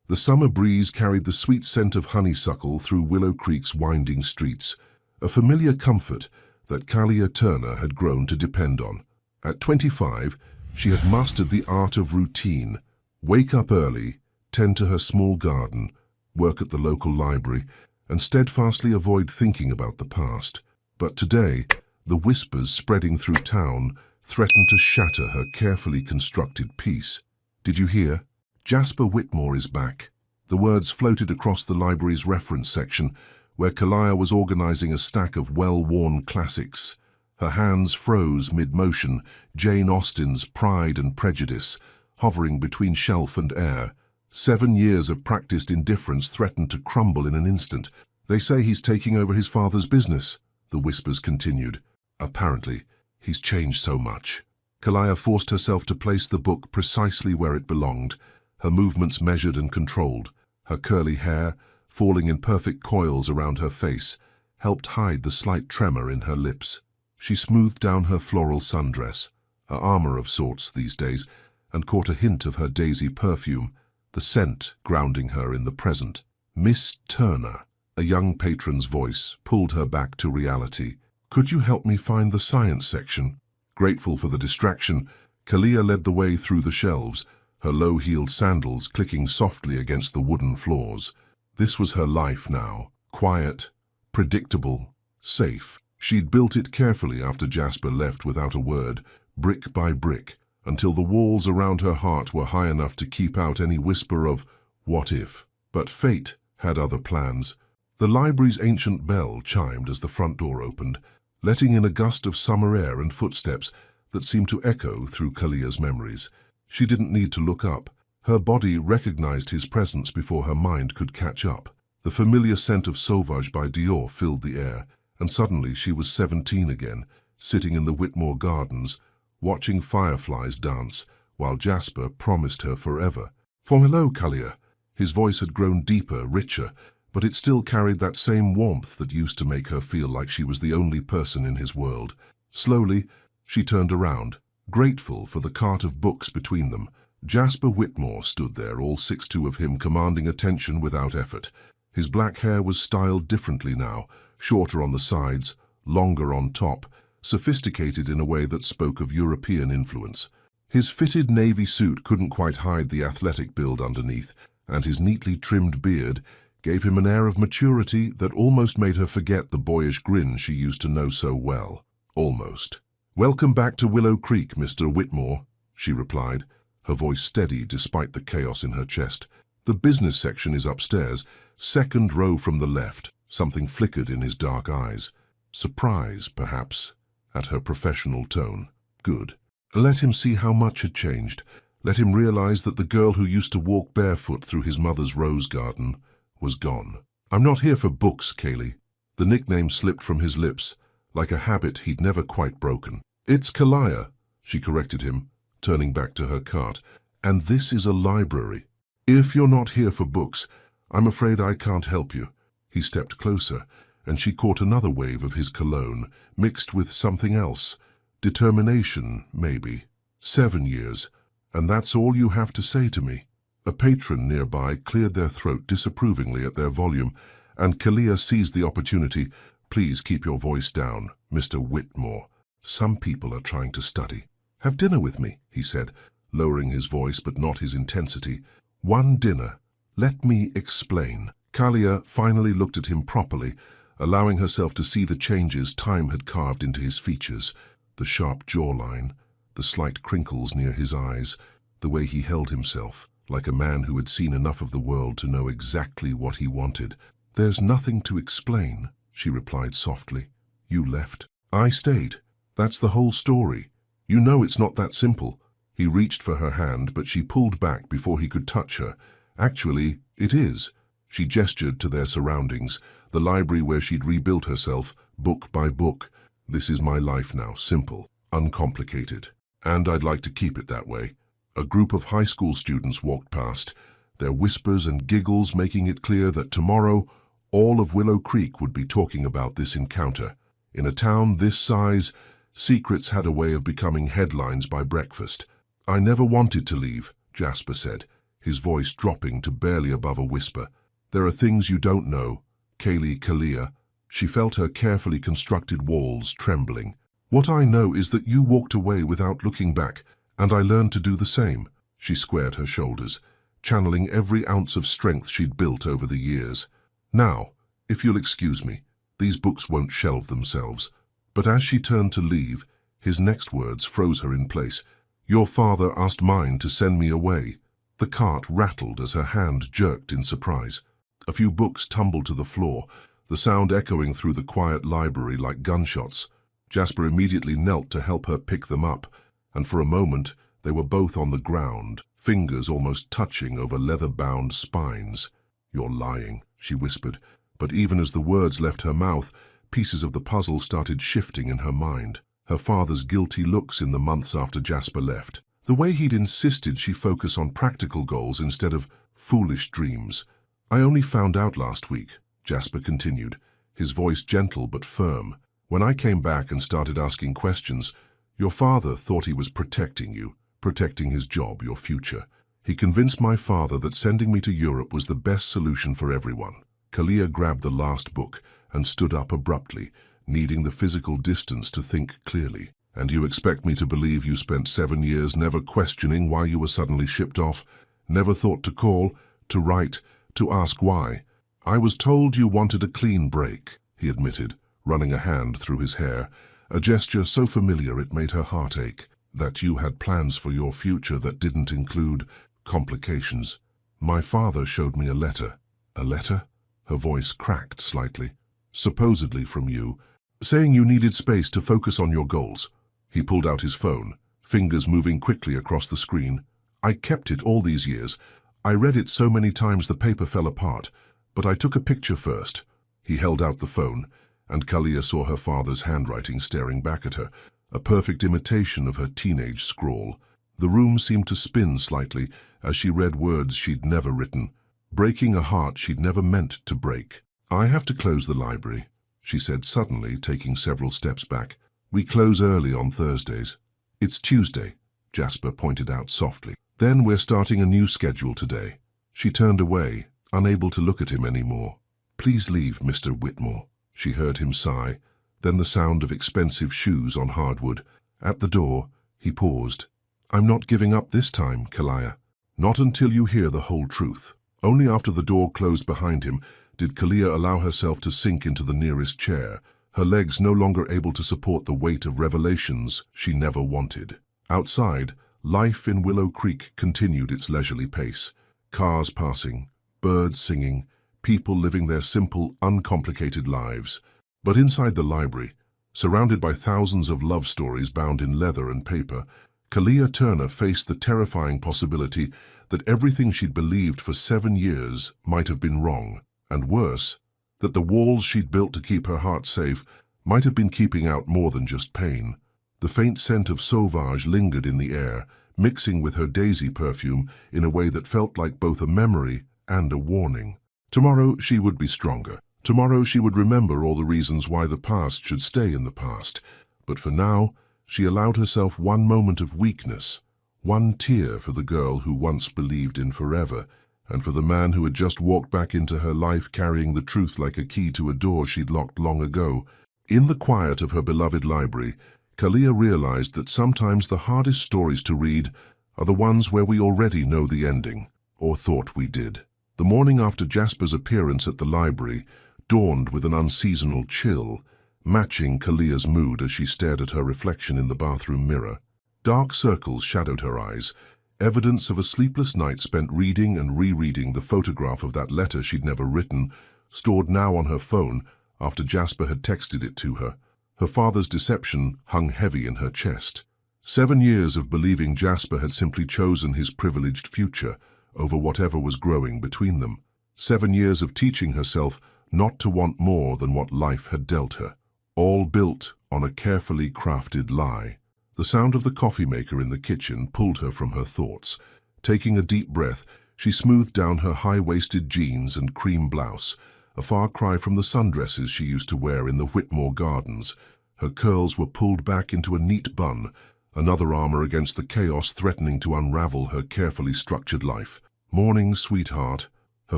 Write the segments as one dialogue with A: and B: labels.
A: The summer breeze carried the sweet scent of honeysuckle through Willow Creek's winding streets, a familiar comfort that Kalia Turner had grown to depend on. At 25, she had mastered the art of routine. Wake up early, tend to her small garden, work at the local library, and steadfastly avoid thinking about the past. But today, the whispers spreading through town threatened to shatter her carefully constructed peace. "Did you hear? Jasper Whitmore is back." The words floated across the library's reference section, where Kalia was organizing a stack of well-worn classics. Her hands froze mid-motion, Jane Austen's Pride and Prejudice, hovering between shelf and air. 7 years of practiced indifference threatened to crumble in an instant. "They say he's taking over his father's business," the whispers continued. "Apparently, he's changed so much." Kalia forced herself to place the book precisely where it belonged, her movements measured and controlled. Her curly hair, falling in perfect coils around her face, helped hide the slight tremor in her lips. She smoothed down her floral sundress, her armor of sorts these days, and caught a hint of her daisy perfume, the scent grounding her in the present. "Miss Turner," a young patron's voice pulled her back to reality. "Could you help me find the science section?" Grateful for the distraction, Kalia led the way through the shelves, her low-heeled sandals clicking softly against the wooden floors. This was her life now, quiet, predictable, safe. She'd built it carefully after Jasper left without a word, brick by brick, until the walls around her heart were high enough to keep out any whisper of "what if?" But fate had other plans. The library's ancient bell chimed as the front door opened, letting in a gust of summer air and footsteps that seemed to echo through Kalia's memories. She didn't need to look up. Her body recognized his presence before her mind could catch up. The familiar scent of Sauvage by Dior filled the air, and suddenly she was 17 again, sitting in the Whitmore Gardens, watching fireflies dance, while Jasper promised her forever. "Hello, Kalia." His voice had grown deeper, richer, but it still carried that same warmth that used to make her feel like she was the only person in his world. Slowly, she turned around, grateful for the cart of books between them. Jasper Whitmore stood there, all 6'2" of him, commanding attention without effort. His black hair was styled differently now, shorter on the sides, longer on top, sophisticated in a way that spoke of European influence. His fitted navy suit couldn't quite hide the athletic build underneath, and his neatly trimmed beard gave him an air of maturity that almost made her forget the boyish grin she used to know so well. Almost. "Welcome back to Willow Creek, Mr. Whitmore," she replied, her voice steady despite the chaos in her chest. "The business section is upstairs, second row from the left." Something flickered in his dark eyes. Surprise, perhaps, at her professional tone. Good. Let him see how much had changed. Let him realize that the girl who used to walk barefoot through his mother's rose garden was gone. "I'm not here for books, Kaylee." The nickname slipped from his lips, like a habit he'd never quite broken. "It's Kalia," she corrected him, turning back to her cart. "And this is a library. If you're not here for books, I'm afraid I can't help you." He stepped closer, and she caught another wave of his cologne, mixed with something else. Determination, maybe. 7 years, and that's all you have to say to me. A patron nearby cleared their throat disapprovingly at their volume, and Kalia seized the opportunity. "Please keep your voice down, Mr. Whitmore. Some people are trying to study." "Have dinner with me," he said, lowering his voice but not his intensity. "One dinner. Let me explain." Kalia finally looked at him properly, allowing herself to see the changes time had carved into his features, the sharp jawline, the slight crinkles near his eyes, the way he held himself, like a man who had seen enough of the world to know exactly what he wanted. "There's nothing to explain," she replied softly. "You left. I stayed. That's the whole story. You know it's not that simple." He reached for her hand, but she pulled back before he could touch her. "Actually, it is." She gestured to their surroundings, the library where she'd rebuilt herself, book by book. "This is my life now, simple, uncomplicated. And I'd like to keep it that way." A group of high school students walked past, their whispers and giggles making it clear that tomorrow all of Willow Creek would be talking about this encounter. In a town this size, secrets had a way of becoming headlines by breakfast. "I never wanted to leave," Jasper said, his voice dropping to barely above a whisper. "There are things you don't know, Kalia." She felt her carefully constructed walls trembling. "What I know is that you walked away without looking back, and I learned to do the same." She squared her shoulders, channeling every ounce of strength she'd built over the years. "Now, if you'll excuse me, these books won't shelve themselves." But as she turned to leave, his next words froze her in place. "Your father asked mine to send me away." The cart rattled as her hand jerked in surprise. A few books tumbled to the floor, the sound echoing through the quiet library like gunshots. Jasper immediately knelt to help her pick them up, and for a moment they were both on the ground, fingers almost touching over leather-bound spines. "You're lying," she whispered, but even as the words left her mouth, pieces of the puzzle started shifting in her mind. Her father's guilty looks in the months after Jasper left. The way he'd insisted she focus on practical goals instead of foolish dreams. "I only found out last week," Jasper continued, his voice gentle but firm. "When I came back and started asking questions, your father thought he was protecting you, protecting his job, your future. He convinced my father that sending me to Europe was the best solution for everyone." Kalia grabbed the last book and stood up abruptly, needing the physical distance to think clearly. "And you expect me to believe you spent 7 years never questioning why you were suddenly shipped off, never thought to call, to write, to ask why?" "I was told you wanted a clean break," he admitted, running a hand through his hair, a gesture so familiar it made her heart ache. "That you had plans for your future that didn't include complications. My father showed me a letter." "A letter?" Her voice cracked slightly. "Supposedly from you, saying you needed space to focus on your goals." He pulled out his phone, fingers moving quickly across the screen. "I kept it all these years. I read it so many times the paper fell apart, but I took a picture first." He held out the phone, and Kalia saw her father's handwriting staring back at her, a perfect imitation of her teenage scrawl. The room seemed to spin slightly as she read words she'd never written, breaking a heart she'd never meant to break. "I have to close the library," she said suddenly, taking several steps back. "We close early on Thursdays." "It's Tuesday," Jasper pointed out softly. "Then we're starting a new schedule today." She turned away, unable to look at him anymore. "Please leave, Mr. Whitmore," she heard him sigh, then the sound of expensive shoes on hardwood. At the door, he paused. "I'm not giving up this time, Kalia." "Not until you hear the whole truth." Only after the door closed behind him did Kalia allow herself to sink into the nearest chair, her legs no longer able to support the weight of revelations she never wanted. Outside, life in Willow Creek continued its leisurely pace. Cars passing, birds singing, people living their simple, uncomplicated lives. But inside the library, surrounded by thousands of love stories bound in leather and paper, Kalia Turner faced the terrifying possibility that everything she'd believed for 7 years might have been wrong, and worse, that the walls she'd built to keep her heart safe might have been keeping out more than just pain. The faint scent of sauvage lingered in the air, mixing with her daisy perfume in a way that felt like both a memory and a warning. Tomorrow she would be stronger. Tomorrow she would remember all the reasons why the past should stay in the past. But for now, she allowed herself one moment of weakness, one tear for the girl who once believed in forever, and for the man who had just walked back into her life carrying the truth like a key to a door she'd locked long ago. In the quiet of her beloved library, Kalia realized that sometimes the hardest stories to read are the ones where we already know the ending, or thought we did. The morning after Jasper's appearance at the library dawned with an unseasonal chill, matching Kalia's mood as she stared at her reflection in the bathroom mirror. Dark circles shadowed her eyes, evidence of a sleepless night spent reading and rereading the photograph of that letter she'd never written, stored now on her phone after Jasper had texted it to her. Her father's deception hung heavy in her chest. 7 years of believing Jasper had simply chosen his privileged future over whatever was growing between them. 7 years of teaching herself not to want more than what life had dealt her, all built on a carefully crafted lie. The sound of the coffee maker in the kitchen pulled her from her thoughts. Taking a deep breath, she smoothed down her high-waisted jeans and cream blouse, a far cry from the sundresses she used to wear in the Whitmore Gardens. Her curls were pulled back into a neat bun, another armor against the chaos threatening to unravel her carefully structured life. "Morning, sweetheart." Her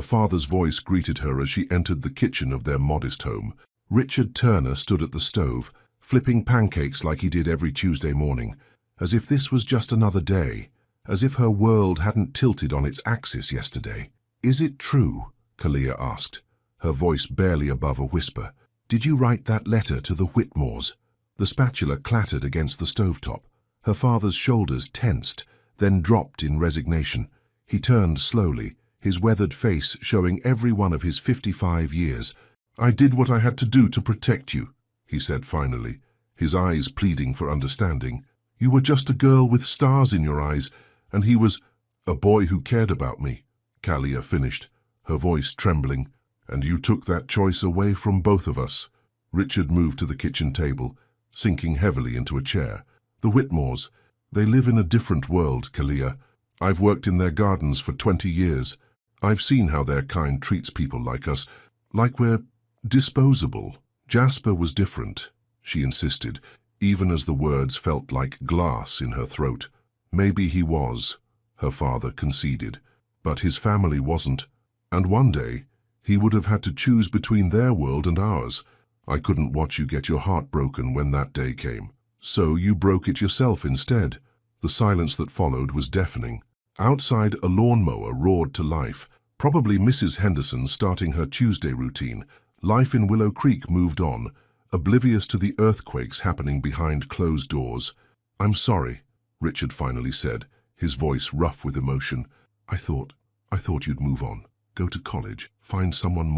A: father's voice greeted her as she entered the kitchen of their modest home. Richard Turner stood at the stove, flipping pancakes like he did every Tuesday morning, as if this was just another day, as if her world hadn't tilted on its axis yesterday. "Is it true?" Kalia asked, her voice barely above a whisper. "Did you write that letter to the Whitmores?" The spatula clattered against the stovetop. Her father's shoulders tensed, then dropped in resignation. He turned slowly, his weathered face showing every one of his 55 years. "I did what I had to do to protect you," he said finally, his eyes pleading for understanding. "You were just a girl with stars in your eyes, and he was a boy who cared about me," Kalia finished, her voice trembling. "And you took that choice away from both of us." Richard moved to the kitchen table, sinking heavily into a chair. "The Whitmores, they live in a different world, Kalia. I've worked in their gardens for 20 years. I've seen how their kind treats people like us, like we're disposable." Jasper was different, she insisted, even as the words felt like glass in her throat. "Maybe he was," her father conceded, "but his family wasn't. And one day, he would have had to choose between their world and ours. I couldn't watch you get your heart broken when that day came. So you broke it yourself instead." The silence that followed was deafening. Outside, a lawnmower roared to life, probably Mrs. Henderson starting her Tuesday routine. Life in Willow Creek moved on, oblivious to the earthquakes happening behind closed doors. "I'm sorry," Richard finally said, his voice rough with emotion. I thought you'd move on, go to college, find someone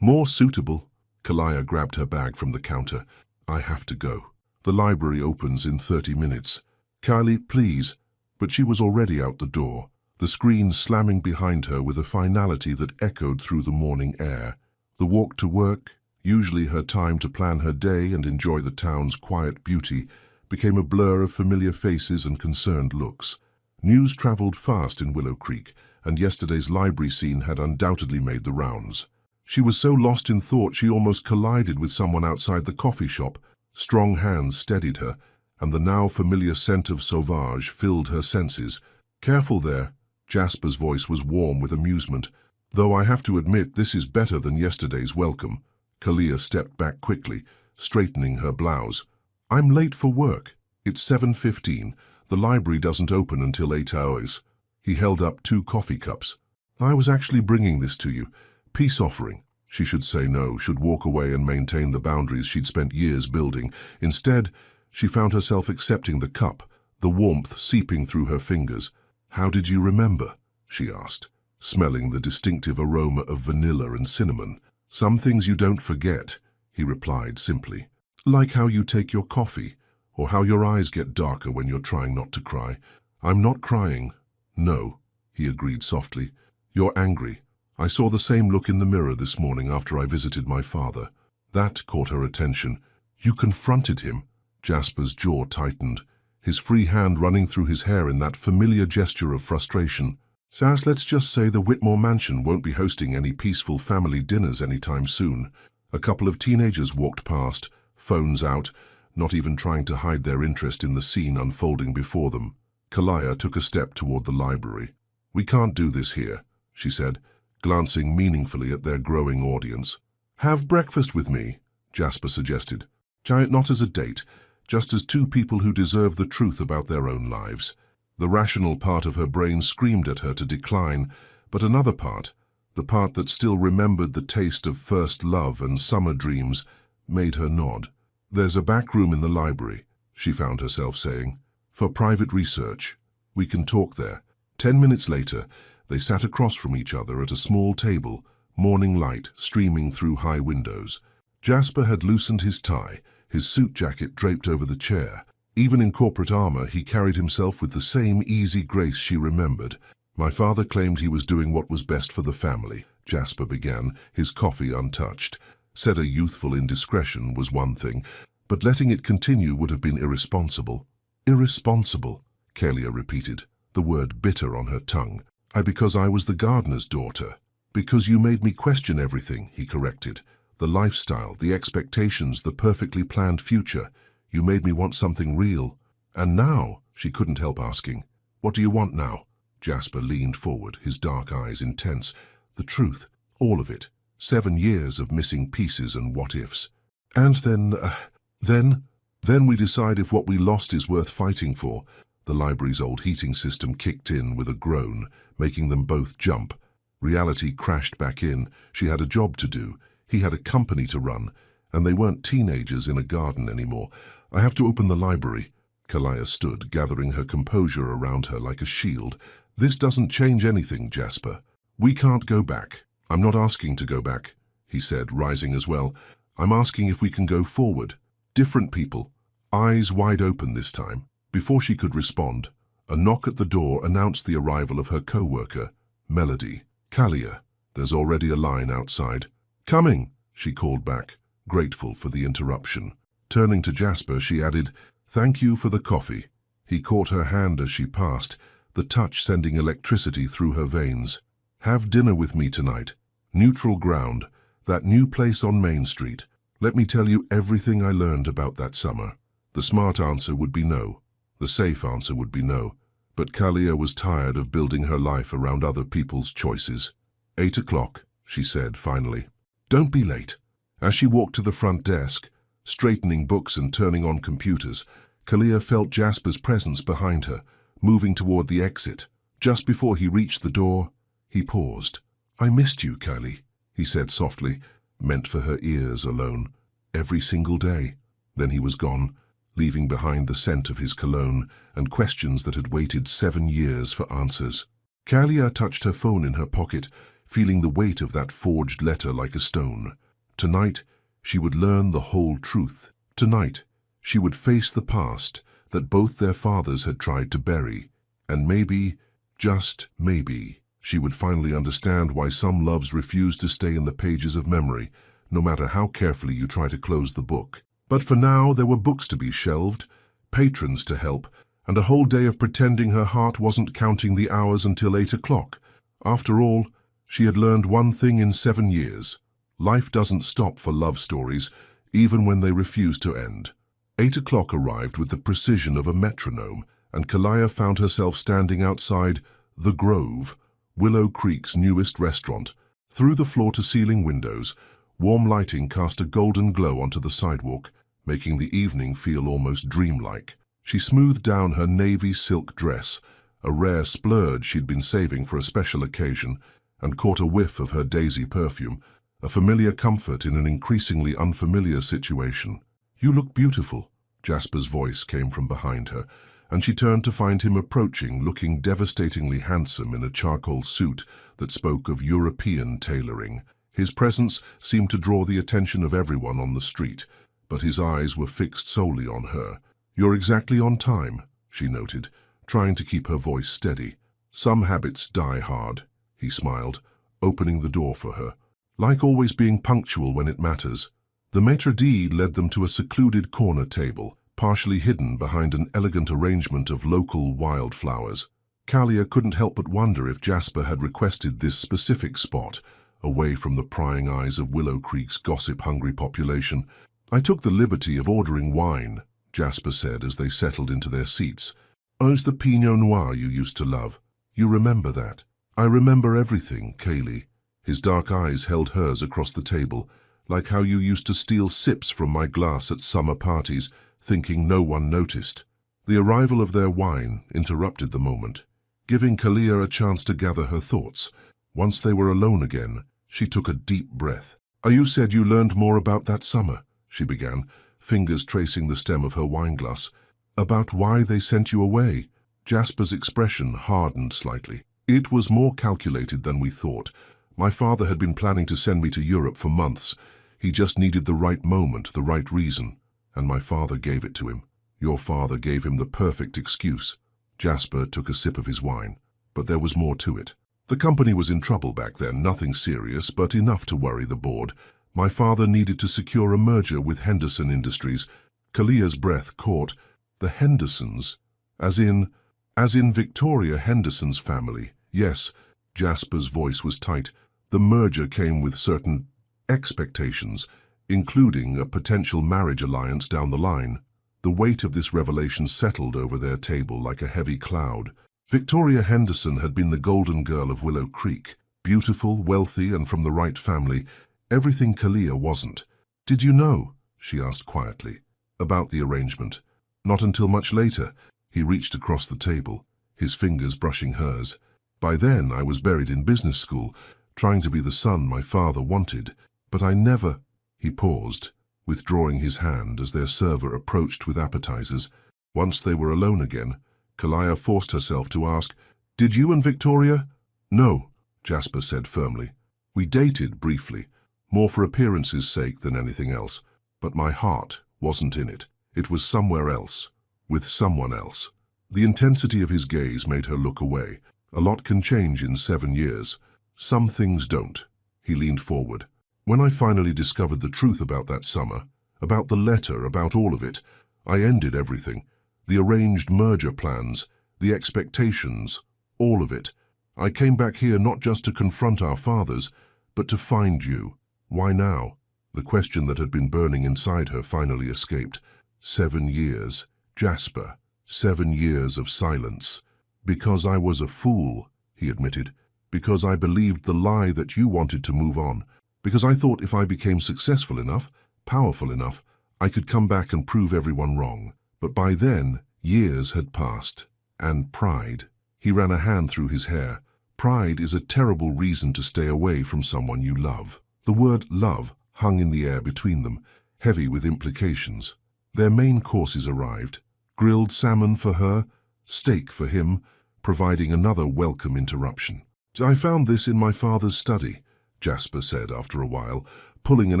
A: more suitable." Kalia grabbed her bag from the counter. "I have to go. The library opens in 30 minutes. Kylie, please." But she was already out the door, the screen slamming behind her with a finality that echoed through the morning air. The walk to work, usually her time to plan her day and enjoy the town's quiet beauty, became a blur of familiar faces and concerned looks. News traveled fast in Willow Creek, and yesterday's library scene had undoubtedly made the rounds. She was so lost in thought she almost collided with someone outside the coffee shop. Strong hands steadied her, and the now familiar scent of sauvage filled her senses. "Careful there." Jasper's voice was warm with amusement. "Though I have to admit this is better than yesterday's welcome." Kalia stepped back quickly, straightening her blouse. "I'm late for work. It's 7:15. The library doesn't open until 8 hours. He held up 2 coffee cups. "I was actually bringing this to you. Peace offering." She should say no, should walk away and maintain the boundaries she'd spent years building. Instead, she found herself accepting the cup, the warmth seeping through her fingers. "How did you remember?" she asked, smelling the distinctive aroma of vanilla and cinnamon. "Some things you don't forget," he replied simply. "Like how you take your coffee, or how your eyes get darker when you're trying not to cry." "I'm not crying." "No," he agreed softly. "You're angry. I saw the same look in the mirror this morning after I visited my father." That caught her attention. "You confronted him?" Jasper's jaw tightened, his free hand running through his hair in that familiar gesture of frustration. "Sass, let's just say the Whitmore mansion won't be hosting any peaceful family dinners anytime soon." A couple of teenagers walked past, phones out, not even trying to hide their interest in the scene unfolding before them. Kalia took a step toward the library. "We can't do this here," she said, glancing meaningfully at their growing audience. "Have breakfast with me," Jasper suggested. Not as a date, just as 2 people who deserve the truth about their own lives. The rational part of her brain screamed at her to decline, but another part, the part that still remembered the taste of first love and summer dreams, made her nod. "There's a back room in the library," she found herself saying, "for private research. We can talk there." 10 minutes later, they sat across from each other at a small table, morning light streaming through high windows. Jasper had loosened his tie, his suit jacket draped over the chair. Even in corporate armor, he carried himself with the same easy grace she remembered. "My father claimed he was doing what was best for the family," Jasper began, his coffee untouched. Said a youthful indiscretion was one thing, but letting it continue would have been irresponsible. "Irresponsible," Kalia repeated, the word bitter on her tongue. Because I was the gardener's daughter." "Because you made me question everything," he corrected. "The lifestyle, the expectations, the perfectly planned future. You made me want something real." "And now," she couldn't help asking, "what do you want now?" Jasper leaned forward, his dark eyes intense. The truth, all of it. 7 years of missing pieces and what-ifs. And then we decide if what we lost is worth fighting for. The library's old heating system kicked in with a groan, making them both jump. Reality crashed back in. She had a job to do. He had a company to run. And they weren't teenagers in a garden anymore. I have to open the library. Kalia stood, gathering her composure around her like a shield. This doesn't change anything, Jasper. We can't go back. I'm not asking to go back, he said, rising as well. I'm asking if we can go forward. Different people. Eyes wide open this time. Before she could respond, a knock at the door announced the arrival of her co-worker, Melody. Kalia, there's already a line outside. Coming, she called back, grateful for the interruption. Turning to Jasper, she added, Thank you for the coffee. He caught her hand as she passed, the touch sending electricity through her veins. Have dinner with me tonight. Neutral Ground, that new place on Main Street. Let me tell you everything I learned about that summer. The smart answer would be no. The safe answer would be no. But Kalia was tired of building her life around other people's choices. 8 o'clock, she said finally. Don't be late. As she walked to the front desk, straightening books and turning on computers, Kalia felt Jasper's presence behind her, moving toward the exit. Just before he reached the door, he paused. I missed you, Kylie, he said softly, meant for her ears alone. Every single day. Then he was gone, leaving behind the scent of his cologne and questions that had waited 7 years for answers. Kalia touched her phone in her pocket, feeling the weight of that forged letter like a stone. Tonight, she would learn the whole truth. Tonight, she would face the past that both their fathers had tried to bury. And maybe, just maybe, she would finally understand why some loves refuse to stay in the pages of memory, no matter how carefully you try to close the book. But for now, there were books to be shelved, patrons to help, and a whole day of pretending her heart wasn't counting the hours until 8 o'clock. After all, she had learned one thing in 7 years. Life doesn't stop for love stories, even when they refuse to end. 8 o'clock arrived with the precision of a metronome, and Kalia found herself standing outside The Grove, Willow Creek's newest restaurant. Through the floor-to-ceiling windows, warm lighting cast a golden glow onto the sidewalk, making the evening feel almost dreamlike. She smoothed down her navy silk dress, a rare splurge she'd been saving for a special occasion, and caught a whiff of her daisy perfume, a familiar comfort in an increasingly unfamiliar situation. You look beautiful, Jasper's voice came from behind her, and she turned to find him approaching, looking devastatingly handsome in a charcoal suit that spoke of European tailoring. His presence seemed to draw the attention of everyone on the street, but his eyes were fixed solely on her. You're exactly on time, she noted, trying to keep her voice steady. Some habits die hard, he smiled, opening the door for her. Like always being punctual when it matters. The maitre d' led them to a secluded corner table, partially hidden behind an elegant arrangement of local wildflowers. Kalia couldn't help but wonder if Jasper had requested this specific spot, away from the prying eyes of Willow Creek's gossip-hungry population. I took the liberty of ordering wine, Jasper said as they settled into their seats. Oh, it's the Pinot Noir you used to love. You remember that? I remember everything, Kaylee. His dark eyes held hers across the table, like how you used to steal sips from my glass at summer parties, thinking no one noticed. The arrival of their wine interrupted the moment, giving Kalia a chance to gather her thoughts. Once they were alone again, she took a deep breath. You said you learned more about that summer, she began, fingers tracing the stem of her wineglass. About why they sent you away. Jasper's expression hardened slightly. It was more calculated than we thought. My father had been planning to send me to Europe for months. He just needed the right moment, the right reason. And my father gave it to him. Your father gave him the perfect excuse. Jasper took a sip of his wine. But there was more to it. The company was in trouble back then, nothing serious, but enough to worry the board. My father needed to secure a merger with Henderson Industries. Kalia's breath caught. The Hendersons? As in Victoria Henderson's family. Yes, Jasper's voice was tight. The merger came with certain expectations, including a potential marriage alliance down the line. The weight of this revelation settled over their table like a heavy cloud. Victoria Henderson had been the golden girl of Willow Creek, beautiful, wealthy, and from the right family, everything Kalia wasn't. "Did you know," she asked quietly, "about the arrangement?" Not until much later. He reached across the table, his fingers brushing hers. "By then I was buried in business school, trying to be the son my father wanted, but I never—" He paused, withdrawing his hand as their server approached with appetizers. Once they were alone again, Kalia forced herself to ask, "Did you and Victoria?" "No," Jasper said firmly. "We dated briefly, more for appearances' sake than anything else, but my heart wasn't in it. It was somewhere else, with someone else." The intensity of his gaze made her look away. "A lot can change in 7 years. Some things don't." He leaned forward. "When I finally discovered the truth about that summer, about the letter, about all of it, I ended everything. The arranged merger plans, the expectations, all of it. I came back here not just to confront our fathers, but to find you. Why now?" The question that had been burning inside her finally escaped. 7 years. Jasper. 7 years of silence. "Because I was a fool," he admitted. "Because I believed the lie that you wanted to move on. Because I thought if I became successful enough, powerful enough, I could come back and prove everyone wrong. But by then, years had passed. And pride." He ran a hand through his hair. "Pride is a terrible reason to stay away from someone you love." The word love hung in the air between them, heavy with implications. Their main courses arrived. Grilled salmon for her, steak for him, providing another welcome interruption. "I found this in my father's study," Jasper said after a while, pulling an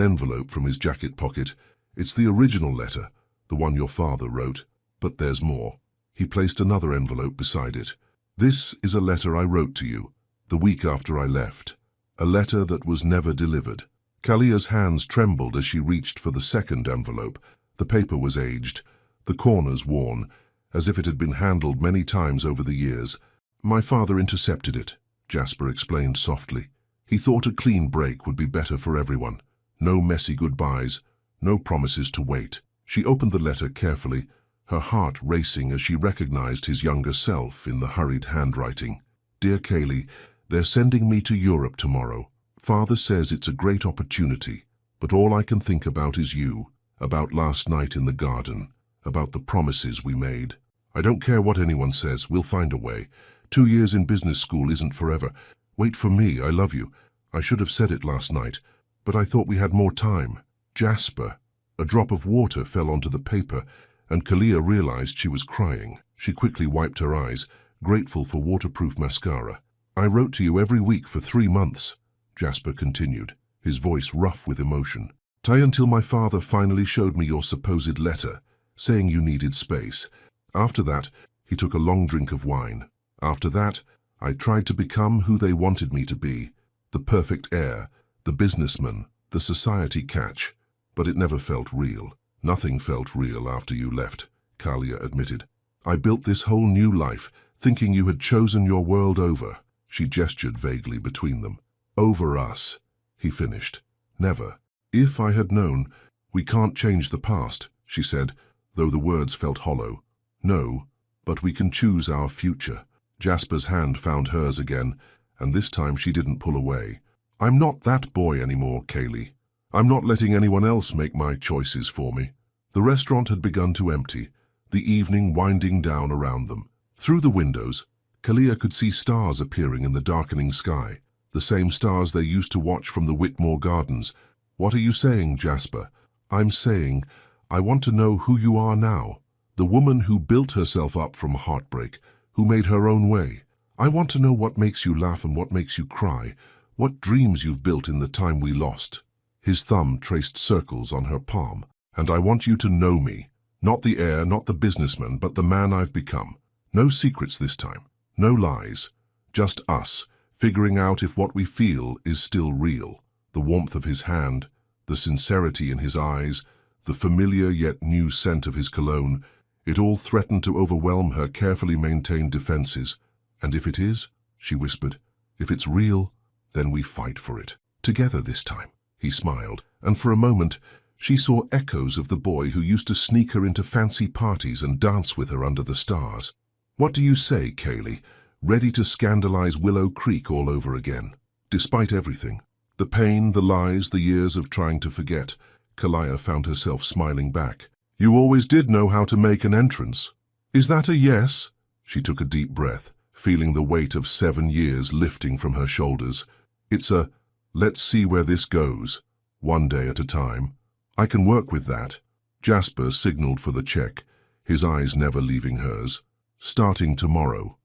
A: envelope from his jacket pocket. "It's the original letter, the one your father wrote. But there's more." He placed another envelope beside it. "This is a letter I wrote to you, the week after I left. A letter that was never delivered." Kalia's hands trembled as she reached for the second envelope. The paper was aged, the corners worn, as if it had been handled many times over the years. "My father intercepted it," Jasper explained softly. "He thought a clean break would be better for everyone. No messy goodbyes, no promises to wait." She opened the letter carefully, her heart racing as she recognized his younger self in the hurried handwriting. "Dear Kaylee, they're sending me to Europe tomorrow. Father says it's a great opportunity, but all I can think about is you, about last night in the garden, about the promises we made. I don't care what anyone says, we'll find a way. 2 years in business school isn't forever. Wait for me, I love you. I should have said it last night, but I thought we had more time. Jasper." A drop of water fell onto the paper, and Kalia realized she was crying. She quickly wiped her eyes, grateful for waterproof mascara. "I wrote to you every week for 3 months, Jasper continued, his voice rough with emotion. "Until my father finally showed me your supposed letter, saying you needed space. After that, he took a long drink of wine. After that, I tried to become who they wanted me to be, the perfect heir, the businessman, the society catch. But it never felt real. Nothing felt real after you left," Kalia admitted. "I built this whole new life, thinking you had chosen your world over." She gestured vaguely between them. "Over us," he finished. "Never. If I had known, we can't change the past," she said, though the words felt hollow. "No, but we can choose our future." Jasper's hand found hers again, and this time she didn't pull away. "I'm not that boy anymore, Kaylee. I'm not letting anyone else make my choices for me." The restaurant had begun to empty, the evening winding down around them. Through the windows, Kalia could see stars appearing in the darkening sky, the same stars they used to watch from the Whitmore Gardens. "What are you saying, Jasper?" "I'm saying, I want to know who you are now. The woman who built herself up from heartbreak, who made her own way. I want to know what makes you laugh and what makes you cry, what dreams you've built in the time we lost." His thumb traced circles on her palm. "And I want you to know me. Not the heir, not the businessman, but the man I've become. No secrets this time. No lies. Just us, figuring out if what we feel is still real." The warmth of his hand, the sincerity in his eyes, the familiar yet new scent of his cologne, it all threatened to overwhelm her carefully maintained defenses. "And if it is," she whispered, "if it's real, then we fight for it. Together this time." He smiled, and for a moment she saw echoes of the boy who used to sneak her into fancy parties and dance with her under the stars. "What do you say, Kaylee? ready to scandalize Willow Creek all over again. Despite everything, the pain, the lies, the years of trying to forget, Kalia found herself smiling back. "You always did know how to make an entrance. Is that a yes?" She took a deep breath, feeling the weight of 7 years lifting from her shoulders. "It's a, let's see where this goes, one day at a time. I can work with that." Jasper signaled for the check, his eyes never leaving hers. Starting tomorrow,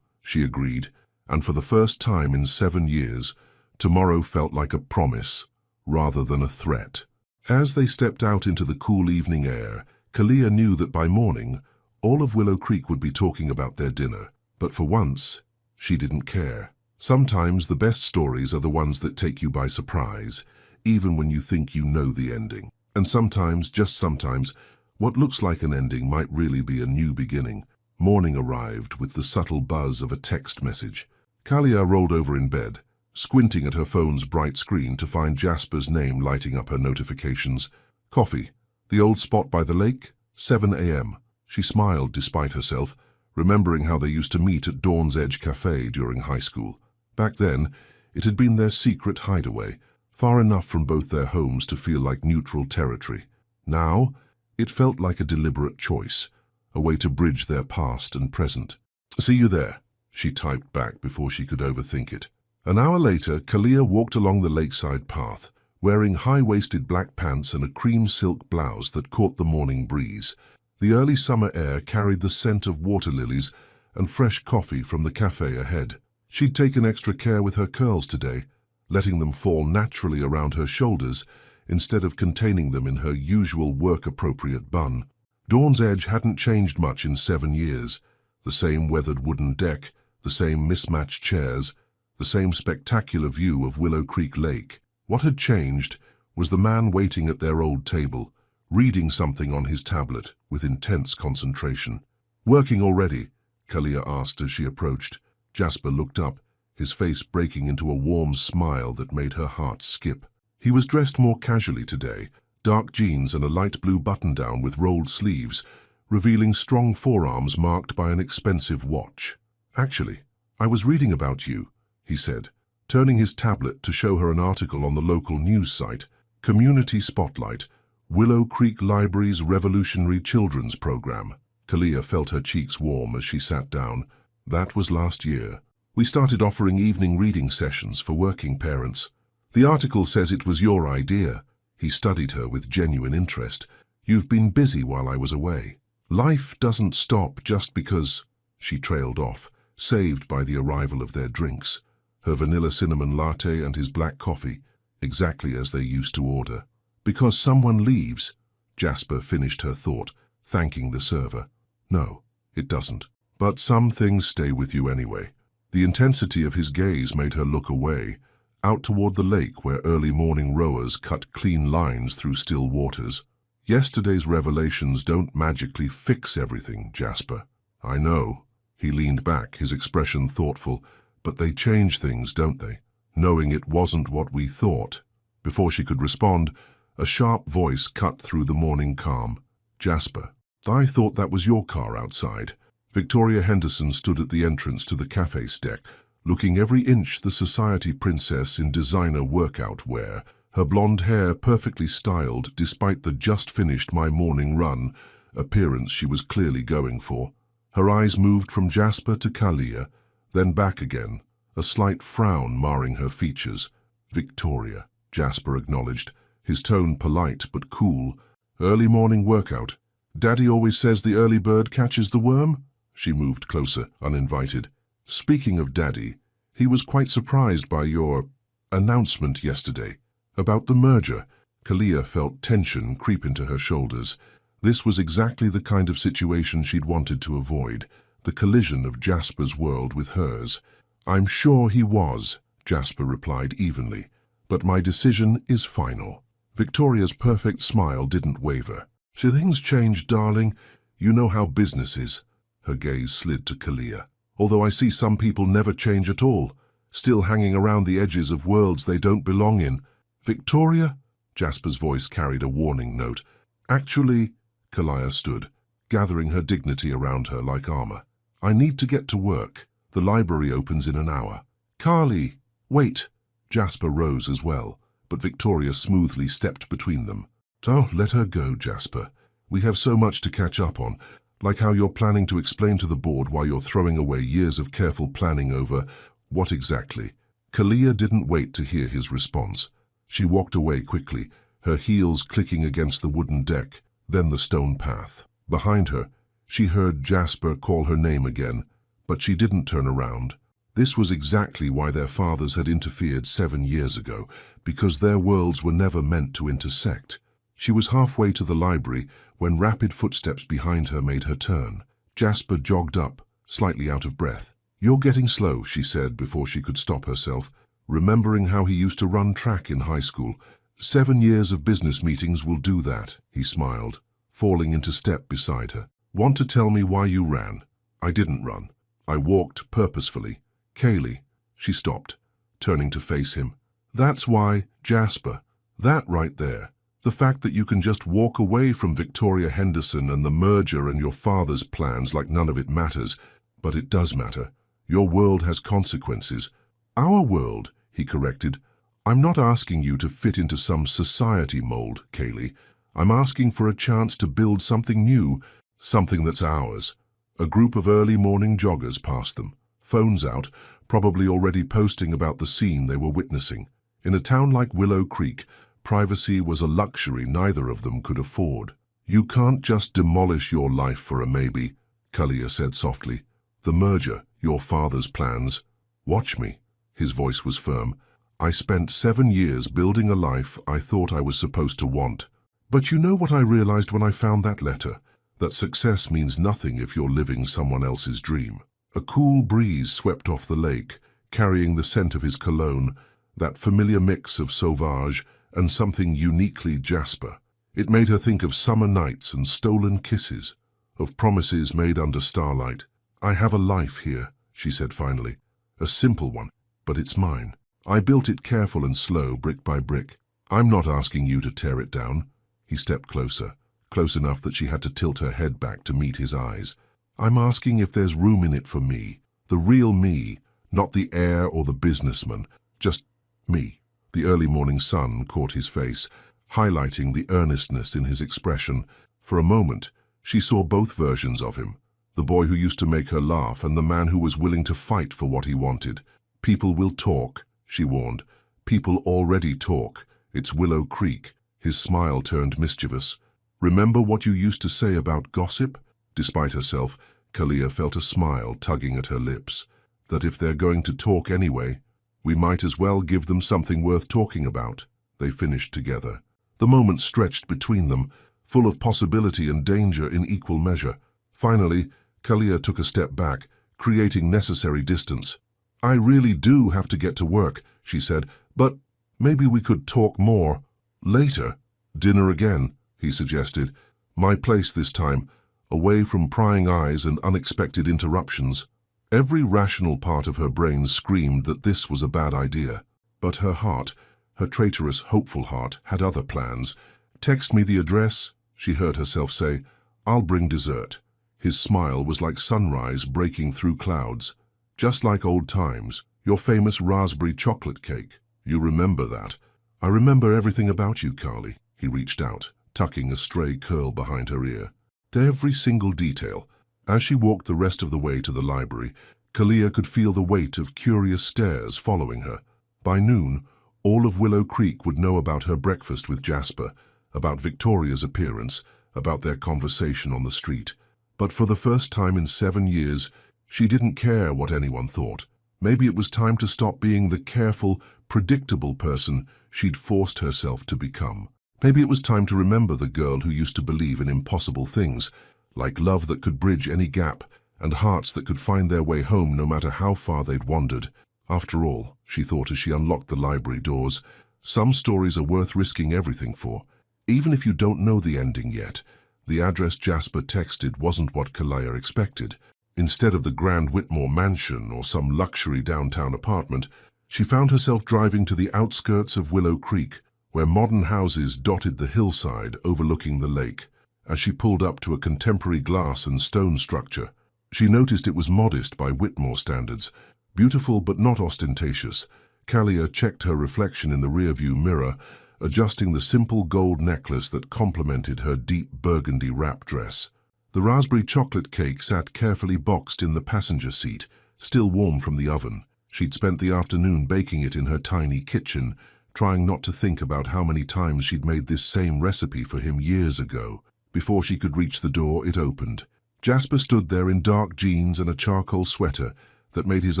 A: she agreed, and for the first time in 7 years, tomorrow felt like a promise rather than a threat. As they stepped out into the cool evening air, Kalia knew that by morning, all of Willow Creek would be talking about their dinner. But for once, she didn't care. Sometimes the best stories are the ones that take you by surprise, even when you think you know the ending. And sometimes, just sometimes, what looks like an ending might really be a new beginning. Morning arrived with the subtle buzz of a text message. Kalia rolled over in bed, squinting at her phone's bright screen to find Jasper's name lighting up her notifications. Coffee. The old spot by the lake? 7 a.m. She smiled despite herself, remembering how they used to meet at Dawn's Edge Cafe during high school. Back then, it had been their secret hideaway, far enough from both their homes to feel like neutral territory. Now, it felt like a deliberate choice, a way to bridge their past and present. "See you there," she typed back before she could overthink it. An hour later, Kalia walked along the lakeside path, wearing high-waisted black pants and a cream silk blouse that caught the morning breeze. The early summer air carried the scent of water lilies and fresh coffee from the cafe ahead. She'd taken extra care with her curls today, letting them fall naturally around her shoulders instead of containing them in her usual work-appropriate bun. Dawn's Edge hadn't changed much in 7 years. The same weathered wooden deck, the same mismatched chairs, the same spectacular view of Willow Creek Lake. What had changed was the man waiting at their old table, reading something on his tablet with intense concentration. "Working already?" Kalia asked as she approached. Jasper looked up, his face breaking into a warm smile that made her heart skip. He was dressed more casually today, dark jeans and a light blue button-down with rolled sleeves, revealing strong forearms marked by an expensive watch. "Actually, I was reading about you," he said, turning his tablet to show her an article on the local news site, Community Spotlight, Willow Creek Library's Revolutionary Children's Program. Kalia felt her cheeks warm as she sat down. "That was last year. We started offering evening reading sessions for working parents. The article says it was your idea." He studied her with genuine interest. "You've been busy while I was away. Life doesn't stop just because—" She trailed off, saved by the arrival of their drinks, her vanilla cinnamon latte and his black coffee, exactly as they used to order. "Because someone leaves," Jasper finished her thought, thanking the server. "No, it doesn't. But some things stay with you anyway." The intensity of his gaze made her look away, out toward the lake where early morning rowers cut clean lines through still waters. "Yesterday's revelations don't magically fix everything, Jasper." "I know." He leaned back, his expression thoughtful. "But they change things, don't they? Knowing it wasn't what we thought." Before she could respond, a sharp voice cut through the morning calm. "Jasper, I thought that was your car outside." Victoria Henderson stood at the entrance to the cafe's deck, looking every inch the society princess in designer workout wear, her blonde hair perfectly styled despite the just-finished my morning run appearance she was clearly going for. Her eyes moved from Jasper to Kalia, then back again, a slight frown marring her features. "Victoria," Jasper acknowledged, his tone polite but cool. "Early morning workout. Daddy always says the early bird catches the worm?" She moved closer, uninvited. "Speaking of Daddy, he was quite surprised by your announcement yesterday about the merger." Kalia felt tension creep into her shoulders. This was exactly the kind of situation she'd wanted to avoid, the collision of Jasper's world with hers. "I'm sure he was," Jasper replied evenly, "but my decision is final." Victoria's perfect smile didn't waver. "So things change, darling. You know how business is." Her gaze slid to Kalia. "Although I see some people never change at all, still hanging around the edges of worlds they don't belong in." "Victoria?" Jasper's voice carried a warning note. "Actually," Kalia stood, gathering her dignity around her like armor. I need to get to work. The library opens in an hour. Carly, wait. Jasper rose as well, but Victoria smoothly stepped between them. Oh, let her go, Jasper. We have so much to catch up on, like how you're planning to explain to the board why you're throwing away years of careful planning over what exactly. Kalia didn't wait to hear his response. She walked away quickly, her heels clicking against the wooden deck, then the stone path. Behind her, she heard Jasper call her name again, but she didn't turn around. This was exactly why their fathers had interfered 7 years ago, because their worlds were never meant to intersect. She was halfway to the library when rapid footsteps behind her made her turn. Jasper jogged up, slightly out of breath. "You're getting slow," she said before she could stop herself, remembering how he used to run track in high school. 7 years of business meetings will do that, he smiled, falling into step beside her. "Want to tell me why you ran?" "I didn't run. I walked purposefully." "Kaylee," she stopped, turning to face him. "That's why, Jasper, that right there. The fact that you can just walk away from Victoria Henderson and the merger and your father's plans like none of it matters. But it does matter. Your world has consequences." "Our world," he corrected. "I'm not asking you to fit into some society mold, Kaylee. I'm asking for a chance to build something new, something that's ours." A group of early morning joggers passed them, phones out, probably already posting about the scene they were witnessing. In a town like Willow Creek, privacy was a luxury neither of them could afford. "You can't just demolish your life for a maybe," Kalia said softly. "The merger, your father's plans. Watch me." His voice was firm. "I spent 7 years building a life I thought I was supposed to want. But you know what I realized when I found that letter? That success means nothing if you're living someone else's dream." A cool breeze swept off the lake, carrying the scent of his cologne, that familiar mix of sauvage and something uniquely Jasper. It made her think of summer nights and stolen kisses, of promises made under starlight. "I have a life here," she said finally. "A simple one, but it's mine. I built it careful and slow, brick by brick. I'm not asking you to tear it down." He stepped closer, close enough that she had to tilt her head back to meet his eyes. "I'm asking if there's room in it for me, the real me, not the heir or the businessman, just me." The early morning sun caught his face, highlighting the earnestness in his expression. For a moment, she saw both versions of him, the boy who used to make her laugh and the man who was willing to fight for what he wanted. "People will talk," she warned. "People already talk. It's Willow Creek." His smile turned mischievous. "Remember what you used to say about gossip?" Despite herself, Kalia felt a smile tugging at her lips. "That if they're going to talk anyway, we might as well give them something worth talking about." They finished together. The moment stretched between them, full of possibility and danger in equal measure. Finally, Kalia took a step back, creating necessary distance. "I really do have to get to work," she said, "but maybe we could talk more later." "Dinner again," he suggested. "My place this time, away from prying eyes and unexpected interruptions." Every rational part of her brain screamed that this was a bad idea. But her heart, her traitorous, hopeful heart, had other plans. "Text me the address," she heard herself say. "I'll bring dessert." His smile was like sunrise breaking through clouds. "Just like old times, your famous raspberry chocolate cake. You remember that?" "I remember everything about you, Carly." He reached out, tucking a stray curl behind her ear. Every single detail. As she walked the rest of the way to the library, Kalia could feel the weight of curious stares following her. By noon, all of Willow Creek would know about her breakfast with Jasper, about Victoria's appearance, about their conversation on the street. But for the first time in 7 years, she didn't care what anyone thought. Maybe it was time to stop being the careful, predictable person she'd forced herself to become. Maybe it was time to remember the girl who used to believe in impossible things, like love that could bridge any gap and hearts that could find their way home no matter how far they'd wandered. After all, she thought as she unlocked the library doors, some stories are worth risking everything for. Even if you don't know the ending yet, the address Jasper texted wasn't what Kalia expected. Instead of the Grand Whitmore mansion or some luxury downtown apartment, she found herself driving to the outskirts of Willow Creek, where modern houses dotted the hillside overlooking the lake. As she pulled up to a contemporary glass and stone structure, She noticed it was modest by Whitmore standards, beautiful but not ostentatious. Kalia checked her reflection in the rearview mirror, adjusting the simple gold necklace that complemented her deep burgundy wrap dress. The raspberry chocolate cake sat carefully boxed in the passenger seat, still warm from the oven. She'd spent the afternoon baking it in her tiny kitchen, trying not to think about how many times she'd made this same recipe for him years ago. Before she could reach the door, it opened. Jasper stood there in dark jeans and a charcoal sweater that made his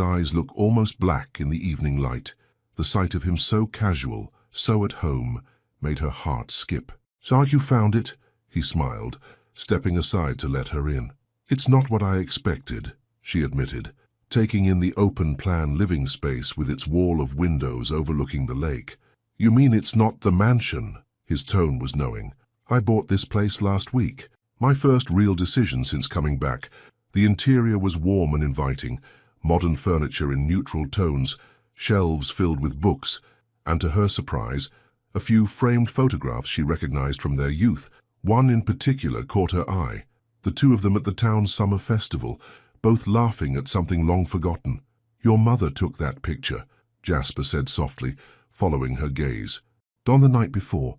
A: eyes look almost black in the evening light. The sight of him so casual, so at home, made her heart skip. "So you found it?" he smiled, stepping aside to let her in. "It's not what I expected," she admitted, taking in the open-plan living space with its wall of windows overlooking the lake. "You mean it's not the mansion?" His tone was knowing. "I bought this place last week. My first real decision since coming back. The interior was warm and inviting, modern furniture in neutral tones, shelves filled with books, and to her surprise, a few framed photographs she recognized from their youth. One in particular caught her eye, the two of them at the town's summer festival, both laughing at something long forgotten. "Your mother took that picture," Jasper said softly, following her gaze. "On the night before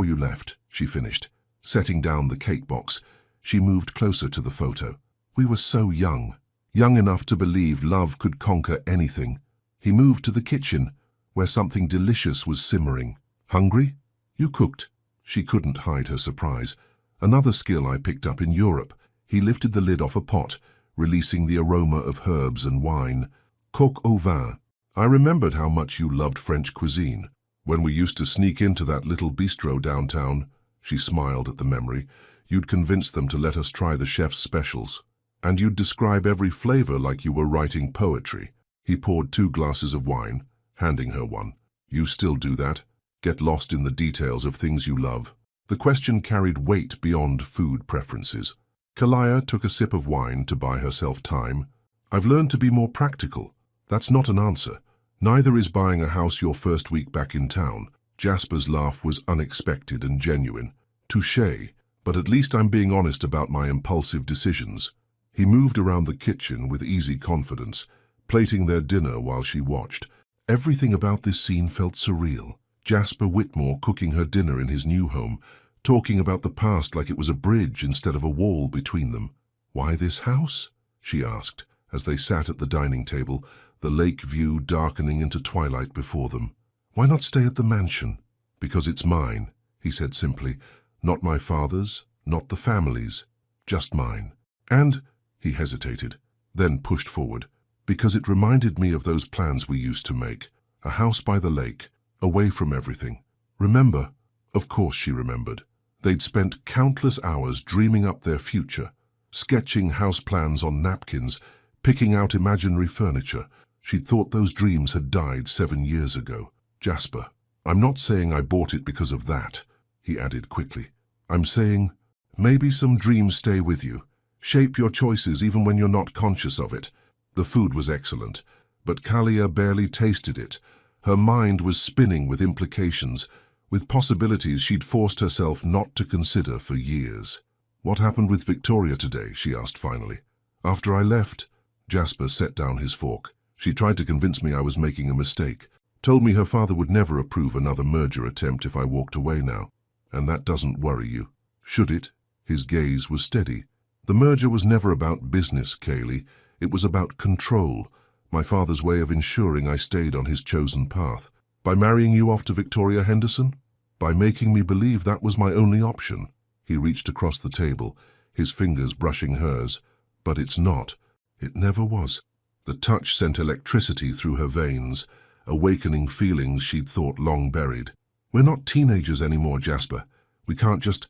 A: you left," she finished. Setting down the cake box, she moved closer to the photo. "We were so young enough to believe love could conquer anything." He moved to the kitchen, where something delicious was simmering. "Hungry? You cooked?" She couldn't hide her surprise. "Another skill I picked up in Europe." He lifted the lid off a pot, releasing the aroma of herbs and wine. "Coq au vin. I remembered how much you loved French cuisine. When we used to sneak into that little bistro downtown," she smiled at the memory, "you'd convince them to let us try the chef's specials. And you'd describe every flavor like you were writing poetry." He poured 2 glasses of wine, handing her one. "You still do that? Get lost in the details of things you love?" The question carried weight beyond food preferences. Kalia took a sip of wine to buy herself time. "I've learned to be more practical." "That's not an answer. Neither is buying a house your first week back in town." Jasper's laugh was unexpected and genuine. "Touché, but at least I'm being honest about my impulsive decisions." He moved around the kitchen with easy confidence, plating their dinner while she watched. Everything about this scene felt surreal. Jasper Whitmore cooking her dinner in his new home, talking about the past like it was a bridge instead of a wall between them. "Why this house?" she asked, as they sat at the dining table, the lake view darkening into twilight before them. "Why not stay at the mansion?" "Because it's mine," he said simply. "Not my father's, not the family's, just mine." "And," he hesitated, then pushed forward, "because it reminded me of those plans we used to make. A house by the lake, away from everything. Remember?" Of course she remembered. They'd spent countless hours dreaming up their future, sketching house plans on napkins, picking out imaginary furniture. She'd thought those dreams had died 7 years ago. "Jasper, I'm not saying I bought it because of that," he added quickly. "I'm saying maybe some dreams stay with you, shape your choices even when you're not conscious of it." The food was excellent, but Kalia barely tasted it. Her mind was spinning with implications, with possibilities she'd forced herself not to consider for years. "What happened with Victoria today?" she asked finally. "After I left," Jasper set down his fork. "She tried to convince me I was making a mistake. Told me her father would never approve another merger attempt if I walked away now. And that doesn't worry you, should it?" His gaze was steady. "The merger was never about business, Kaylee. It was about control, my father's way of ensuring I stayed on his chosen path. By marrying you off to Victoria Henderson? By making me believe that was my only option." He reached across the table, his fingers brushing hers. "But it's not. It never was." The touch sent electricity through her veins, awakening feelings she'd thought long buried. "We're not teenagers anymore, Jasper. We can't just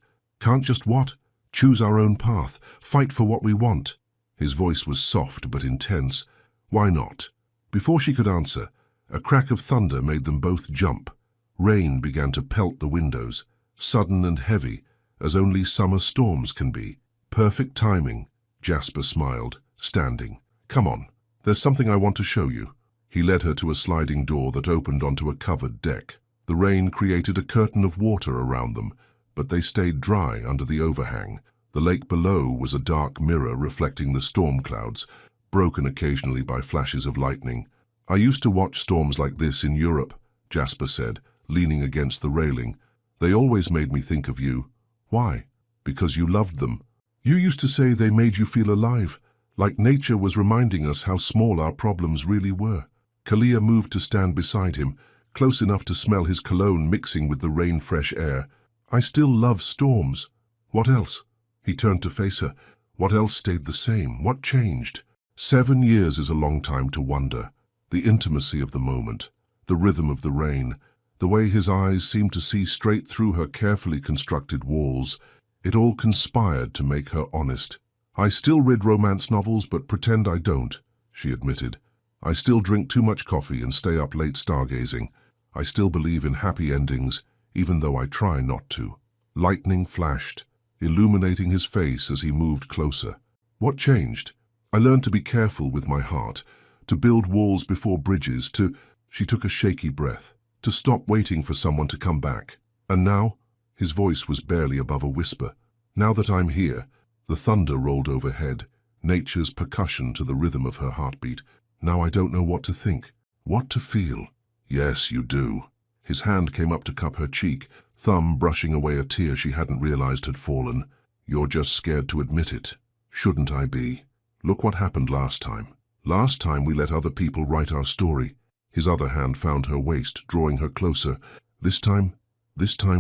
A: what? Choose our own path, fight for what we want." His voice was soft but intense. "Why not?" Before she could answer, a crack of thunder made them both jump. Rain began to pelt the windows, sudden and heavy, as only summer storms can be. "Perfect timing," Jasper smiled, standing. "Come on, there's something I want to show you." He led her to a sliding door that opened onto a covered deck. The rain created a curtain of water around them, but they stayed dry under the overhang. The lake below was a dark mirror reflecting the storm clouds, broken occasionally by flashes of lightning. "I used to watch storms like this in Europe," Jasper said, leaning against the railing. "They always made me think of you." "Why?" "Because you loved them. You used to say they made you feel alive, like nature was reminding us how small our problems really were." Kalia moved to stand beside him, close enough to smell his cologne mixing with the rain-fresh air. "I still love storms." "What else?" He turned to face her. "What else stayed the same? What changed?" 7 years is a long time to wonder. The intimacy of the moment, the rhythm of the rain, the way his eyes seemed to see straight through her carefully constructed walls, it all conspired to make her honest. "I still read romance novels, but pretend I don't," she admitted. "I still drink too much coffee and stay up late stargazing. I still believe in happy endings, even though I try not to." Lightning flashed, illuminating his face as he moved closer. "What changed?" "I learned to be careful with my heart, to build walls before bridges, to—" She took a shaky breath. "To stop waiting for someone to come back. And now," his voice was barely above a whisper, "now that I'm here," the thunder rolled overhead, nature's percussion to the rhythm of her heartbeat. "Now I don't know what to think, what to feel." "Yes, you do." His hand came up to cup her cheek, thumb brushing away a tear she hadn't realized had fallen. "You're just scared to admit it." "Shouldn't I be? Look what happened last time. Last time we let other people write our story." His other hand found her waist, drawing her closer. This time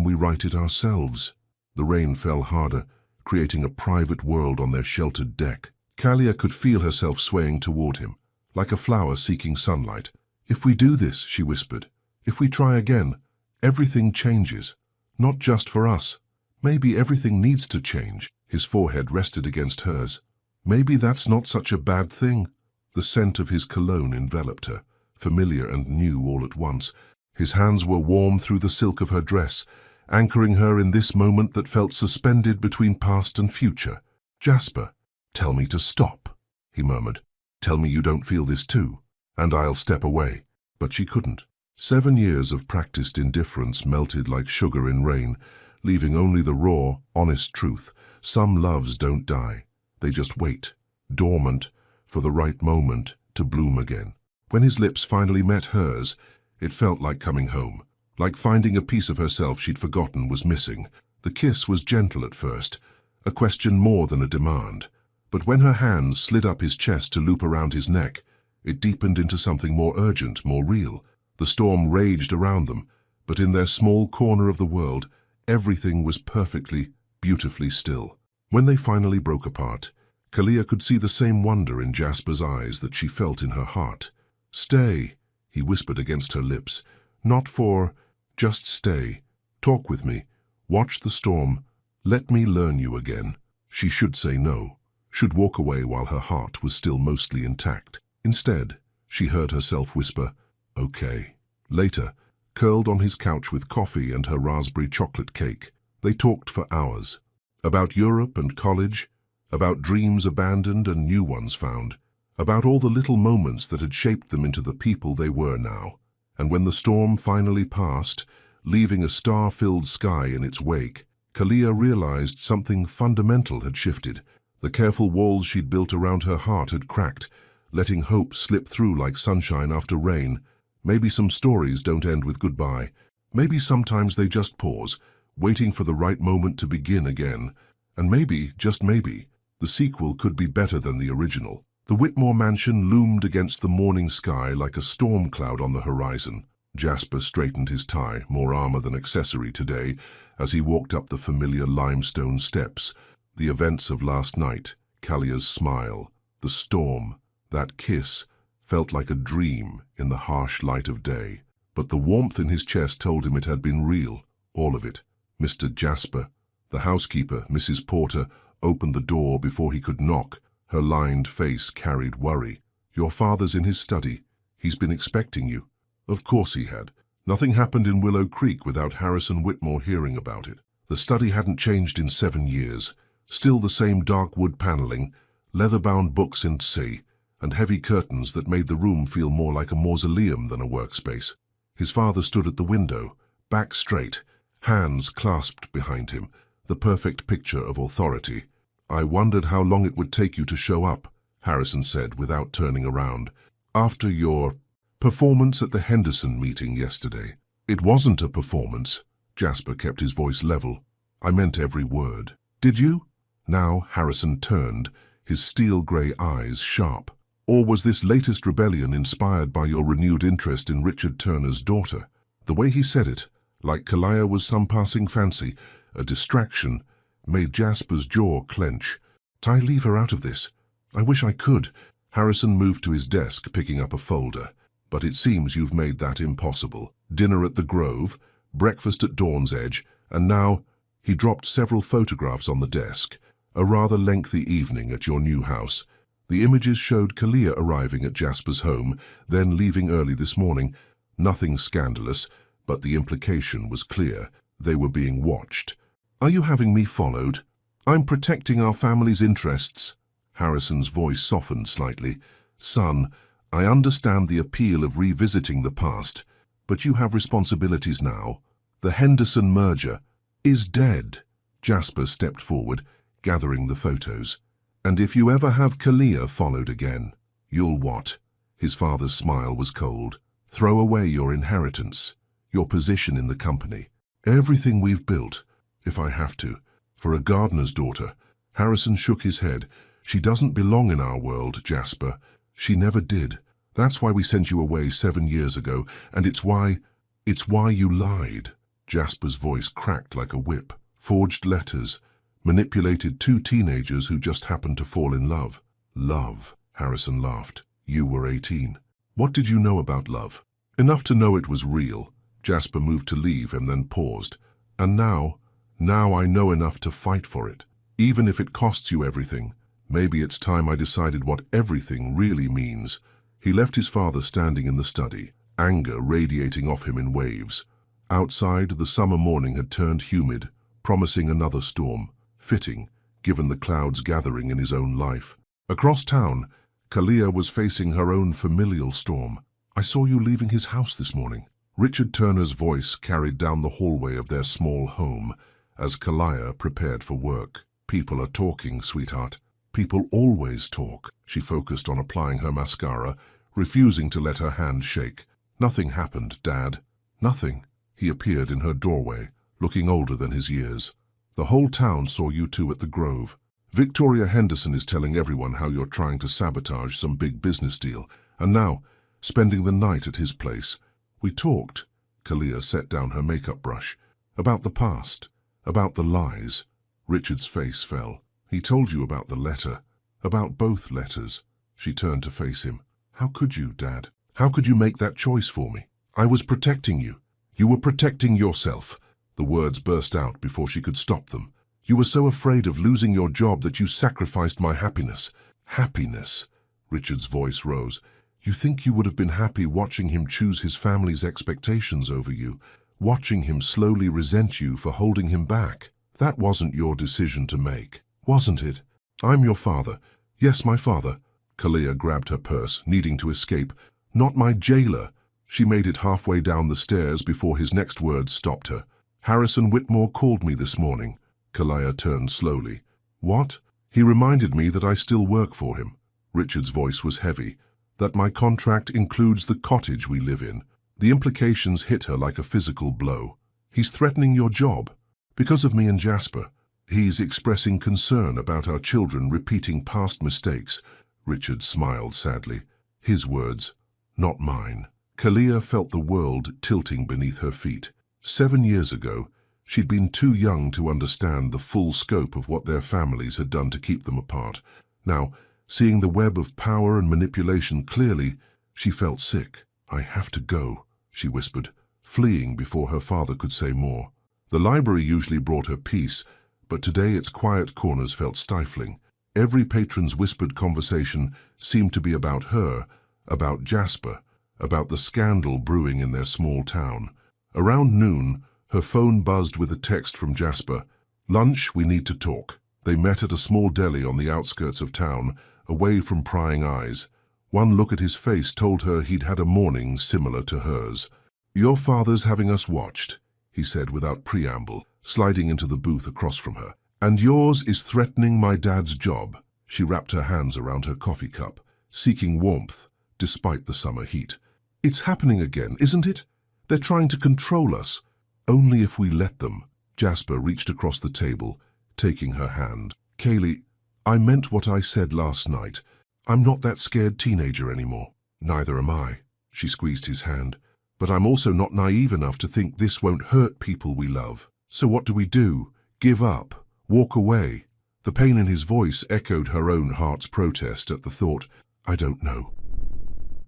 A: we write it ourselves." The rain fell harder, creating a private world on their sheltered deck. Kalia could feel herself swaying toward him, like a flower seeking sunlight. "If we do this," she whispered, "if we try again, everything changes. Not just for us. Maybe everything needs to change." His forehead rested against hers. "Maybe that's not such a bad thing." The scent of his cologne enveloped her, familiar and new all at once. His hands were warm through the silk of her dress, anchoring her in this moment that felt suspended between past and future. "Jasper, tell me to stop," he murmured. "Tell me you don't feel this too, and I'll step away." But she couldn't. 7 years of practiced indifference melted like sugar in rain, leaving only the raw, honest truth. Some loves don't die. They just wait, dormant, for the right moment to bloom again. When his lips finally met hers, it felt like coming home, like finding a piece of herself she'd forgotten was missing. The kiss was gentle at first, a question more than a demand. But when her hands slid up his chest to loop around his neck, it deepened into something more urgent, more real. The storm raged around them, but in their small corner of the world, everything was perfectly, beautifully still. When they finally broke apart, Kalia could see the same wonder in Jasper's eyes that she felt in her heart. "Stay," he whispered against her lips. "Not for... just stay. Talk with me. Watch the storm. Let me learn you again." She should say no, should walk away while her heart was still mostly intact. Instead, she heard herself whisper, "Okay." Later, curled on his couch with coffee and her raspberry chocolate cake, they talked for hours. About Europe and college, about dreams abandoned and new ones found, about all the little moments that had shaped them into the people they were now. And when the storm finally passed, leaving a star-filled sky in its wake, Kalia realized something fundamental had shifted. The careful walls she'd built around her heart had cracked, letting hope slip through like sunshine after rain. Maybe some stories don't end with goodbye. Maybe sometimes they just pause, waiting for the right moment to begin again. And maybe, just maybe, the sequel could be better than the original. The Whitmore mansion loomed against the morning sky like a storm cloud on the horizon. Jasper straightened his tie, more armor than accessory today, as he walked up the familiar limestone steps. The events of last night, Kalia's smile, the storm, that kiss, felt like a dream in the harsh light of day. But the warmth in his chest told him it had been real, all of it. Mr. Jasper, the housekeeper, Mrs. Porter, opened the door before he could knock. Her lined face carried worry. "Your father's in his study. He's been expecting you." Of course he had. Nothing happened in Willow Creek without Harrison Whitmore hearing about it. The study hadn't changed in 7 years. Still the same dark wood paneling, leather-bound books in sea, and heavy curtains that made the room feel more like a mausoleum than a workspace. His father stood at the window, back straight, hands clasped behind him, the perfect picture of authority. I wondered how long it would take you to show up, Harrison said without turning around. After your performance at the Henderson meeting yesterday. It wasn't a performance. Jasper kept his voice level. I meant every word. Did you? Now Harrison turned, his steel-grey eyes sharp. Or was this latest rebellion inspired by your renewed interest in Richard Turner's daughter? The way he said it, like Kalia was some passing fancy, a distraction, made Jasper's jaw clench. I leave her out of this. I wish I could. Harrison moved to his desk, picking up a folder. But it seems you've made that impossible. Dinner at the Grove, breakfast at Dawn's Edge, and now he dropped several photographs on the desk. A rather lengthy evening at your new house. The images showed Kalia arriving at Jasper's home, then leaving early this morning. Nothing scandalous, but the implication was clear. They were being watched. Are you having me followed? I'm protecting our family's interests. Harrison's voice softened slightly. Son, I understand the appeal of revisiting the past, but you have responsibilities now. The Henderson merger is dead. Jasper stepped forward, gathering the photos. And if you ever have Kalia followed again, you'll what? His father's smile was cold. Throw away your inheritance, your position in the company, everything we've built, if I have to, for a gardener's daughter. Harrison shook his head. She doesn't belong in our world, Jasper. She never did. That's why we sent you away 7 years ago, and it's why you lied. Jasper's voice cracked like a whip. Forged letters, manipulated 2 teenagers who just happened to fall in love. Love, Harrison laughed. You were 18. What did you know about love? Enough to know it was real. Jasper moved to leave and then paused. And now I know enough to fight for it. Even if it costs you everything. Maybe it's time I decided what everything really means. He left his father standing in the study, anger radiating off him in waves. Outside, the summer morning had turned humid, promising another storm. Fitting, given the clouds gathering in his own life. Across town, Kalia was facing her own familial storm. I saw you leaving his house this morning. Richard Turner's voice carried down the hallway of their small home as Kalia prepared for work. People are talking, sweetheart. People always talk. She focused on applying her mascara, refusing to let her hand shake. Nothing happened, Dad. Nothing. He appeared in her doorway, looking older than his years. The whole town saw you two at the Grove. Victoria Henderson is telling everyone how you're trying to sabotage some big business deal, and now, spending the night at his place. We talked, Kalia set down her makeup brush, about the past, about the lies. Richard's face fell. He told you about the letter, about both letters. She turned to face him. How could you, Dad? How could you make that choice for me? I was protecting you. You were protecting yourself. The words burst out before she could stop them. You were so afraid of losing your job that you sacrificed my happiness. Happiness? Richard's voice rose. You think you would have been happy watching him choose his family's expectations over you, watching him slowly resent you for holding him back. That wasn't your decision to make, wasn't it? I'm your father. Yes, my father. Kalia grabbed her purse, needing to escape. Not my jailer. She made it halfway down the stairs before his next words stopped her. Harrison Whitmore called me this morning. Kalia turned slowly. What? He reminded me that I still work for him. Richard's voice was heavy. That my contract includes the cottage we live in. The implications hit her like a physical blow. He's threatening your job. Because of me and Jasper. He's expressing concern about our children repeating past mistakes. Richard smiled sadly. His words, not mine. Kalia felt the world tilting beneath her feet. 7 years ago, she'd been too young to understand the full scope of what their families had done to keep them apart. Now, seeing the web of power and manipulation clearly, she felt sick. I have to go, she whispered, fleeing before her father could say more. The library usually brought her peace, but today its quiet corners felt stifling. Every patron's whispered conversation seemed to be about her, about Jasper, about the scandal brewing in their small town. Around noon, her phone buzzed with a text from Jasper. Lunch, we need to talk. They met at a small deli on the outskirts of town, away from prying eyes. One look at his face told her he'd had a morning similar to hers. Your father's having us watched, he said without preamble, sliding into the booth across from her. And yours is threatening my dad's job. She wrapped her hands around her coffee cup, seeking warmth despite the summer heat. It's happening again, isn't it? They're trying to control us. Only if we let them. Jasper reached across the table, taking her hand. Kaylee, I meant what I said last night. I'm not that scared teenager anymore. Neither am I. She squeezed his hand. But I'm also not naive enough to think this won't hurt people we love. So what do? Give up? Walk away? The pain in his voice echoed her own heart's protest at the thought. I don't know.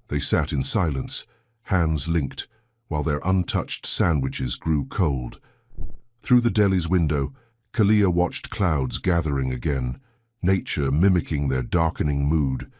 A: They sat in silence, hands linked, while their untouched sandwiches grew cold. Through the deli's window, Kalia watched clouds gathering again, nature mimicking their darkening mood.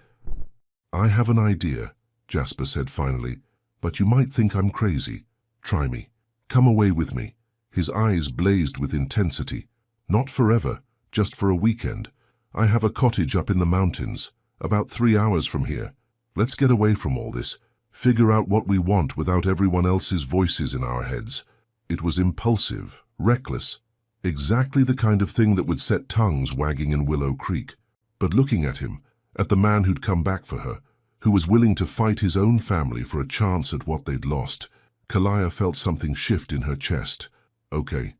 A: I have an idea, Jasper said finally, but you might think I'm crazy. Try me. Come away with me. His eyes blazed with intensity. Not forever, just for a weekend. I have a cottage up in the mountains, about 3 hours from here. Let's get away from all this, figure out what we want without everyone else's voices in our heads. It was impulsive, reckless, exactly the kind of thing that would set tongues wagging in Willow Creek. But looking at him, at the man who'd come back for her, who was willing to fight his own family for a chance at what they'd lost, Kalia felt something shift in her chest. Okay.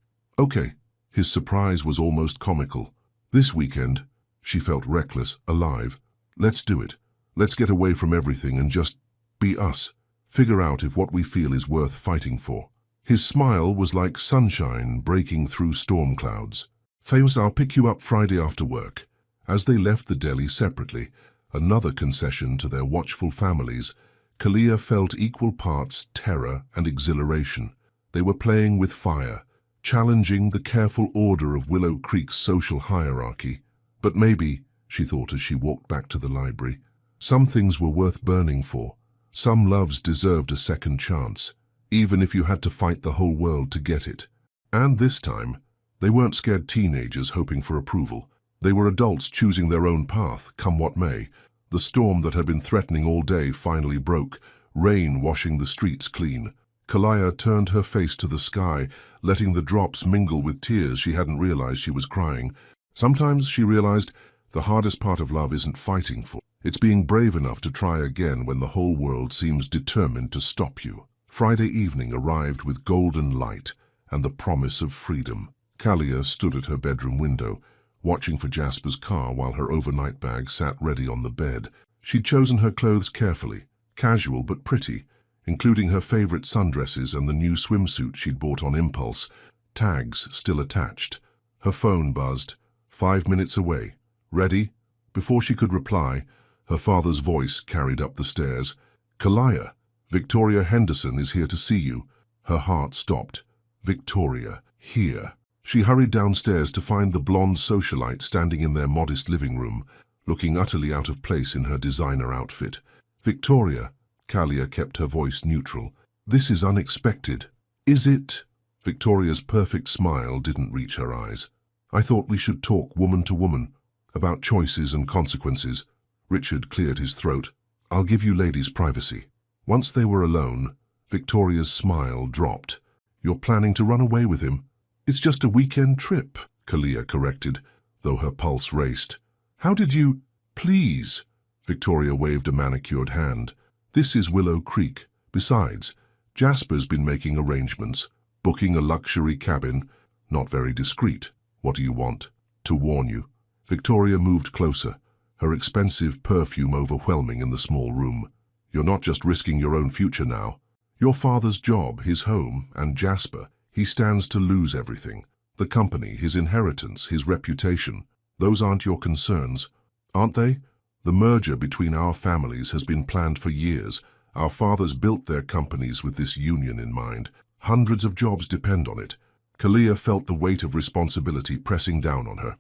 A: His surprise was almost comical. This weekend, she felt reckless, alive. Let's do it. Let's get away from everything and just be us. Figure out if what we feel is worth fighting for. His smile was like sunshine breaking through storm clouds. Famous, I'll pick you up Friday after work. As they left the deli separately, another concession to their watchful families, Kalia felt equal parts terror and exhilaration. They were playing with fire, challenging the careful order of Willow Creek's social hierarchy. But maybe, she thought as she walked back to the library, some things were worth burning for. Some loves deserved a second chance, even if you had to fight the whole world to get it. And this time, they weren't scared teenagers hoping for approval. They were adults choosing their own path, come what may. The storm that had been threatening all day finally broke, rain washing the streets clean. Kalia turned her face to the sky, letting the drops mingle with tears she hadn't realized she was crying. Sometimes, she realized, the hardest part of love isn't fighting for. It's being brave enough to try again when the whole world seems determined to stop you. Friday evening arrived with golden light and the promise of freedom. Kalia stood at her bedroom window, watching for Jasper's car while her overnight bag sat ready on the bed. She'd chosen her clothes carefully, casual but pretty, including her favorite sundresses and the new swimsuit she'd bought on impulse, tags still attached. Her phone buzzed. 5 minutes away. Ready? Before she could reply, her father's voice carried up the stairs. Kalia, Victoria Henderson is here to see you. Her heart stopped. Victoria, here. She hurried downstairs to find the blonde socialite standing in their modest living room, looking utterly out of place in her designer outfit. Victoria, Kalia kept her voice neutral. This is unexpected. Is it? Victoria's perfect smile didn't reach her eyes. I thought we should talk woman to woman, about choices and consequences. Richard cleared his throat. I'll give you ladies privacy. Once they were alone, Victoria's smile dropped. You're planning to run away with him? It's just a weekend trip, Kalia corrected, though her pulse raced. How did you? Please. Victoria waved a manicured hand. This is Willow Creek. Besides, Jasper's been making arrangements, booking a luxury cabin, not very discreet. What do you want? To warn you. Victoria moved closer, her expensive perfume overwhelming in the small room. You're not just risking your own future now. Your father's job, his home, and Jasper, he stands to lose everything. The company, his inheritance, his reputation. Those aren't your concerns, aren't they? The merger between our families has been planned for years. Our fathers built their companies with this union in mind. Hundreds of jobs depend on it. Kalia felt the weight of responsibility pressing down on her.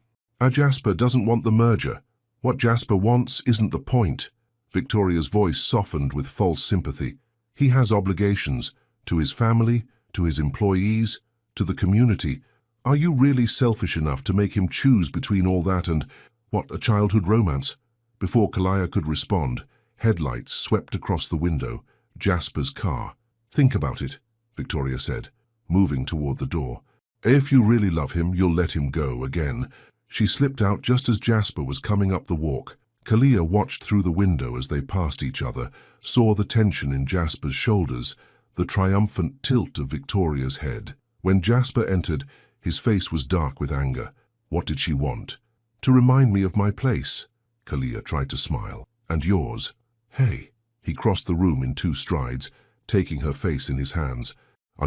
A: Jasper doesn't want the merger. What Jasper wants isn't the point. Victoria's voice softened with false sympathy. He has obligations to his family, to his employees, to the community. Are you really selfish enough to make him choose between all that and, what, a childhood romance? Before Kalia could respond, headlights swept across the window, Jasper's car. Think about it, Victoria said, moving toward the door. If you really love him, you'll let him go again. She slipped out just as Jasper was coming up the walk. Kalia watched through the window as they passed each other, saw the tension in Jasper's shoulders, the triumphant tilt of Victoria's head. When Jasper entered, his face was dark with anger. What did she want? To remind me of my place. Kalia tried to smile. And yours. Hey. He crossed the room in 2 strides, taking her face in his hands.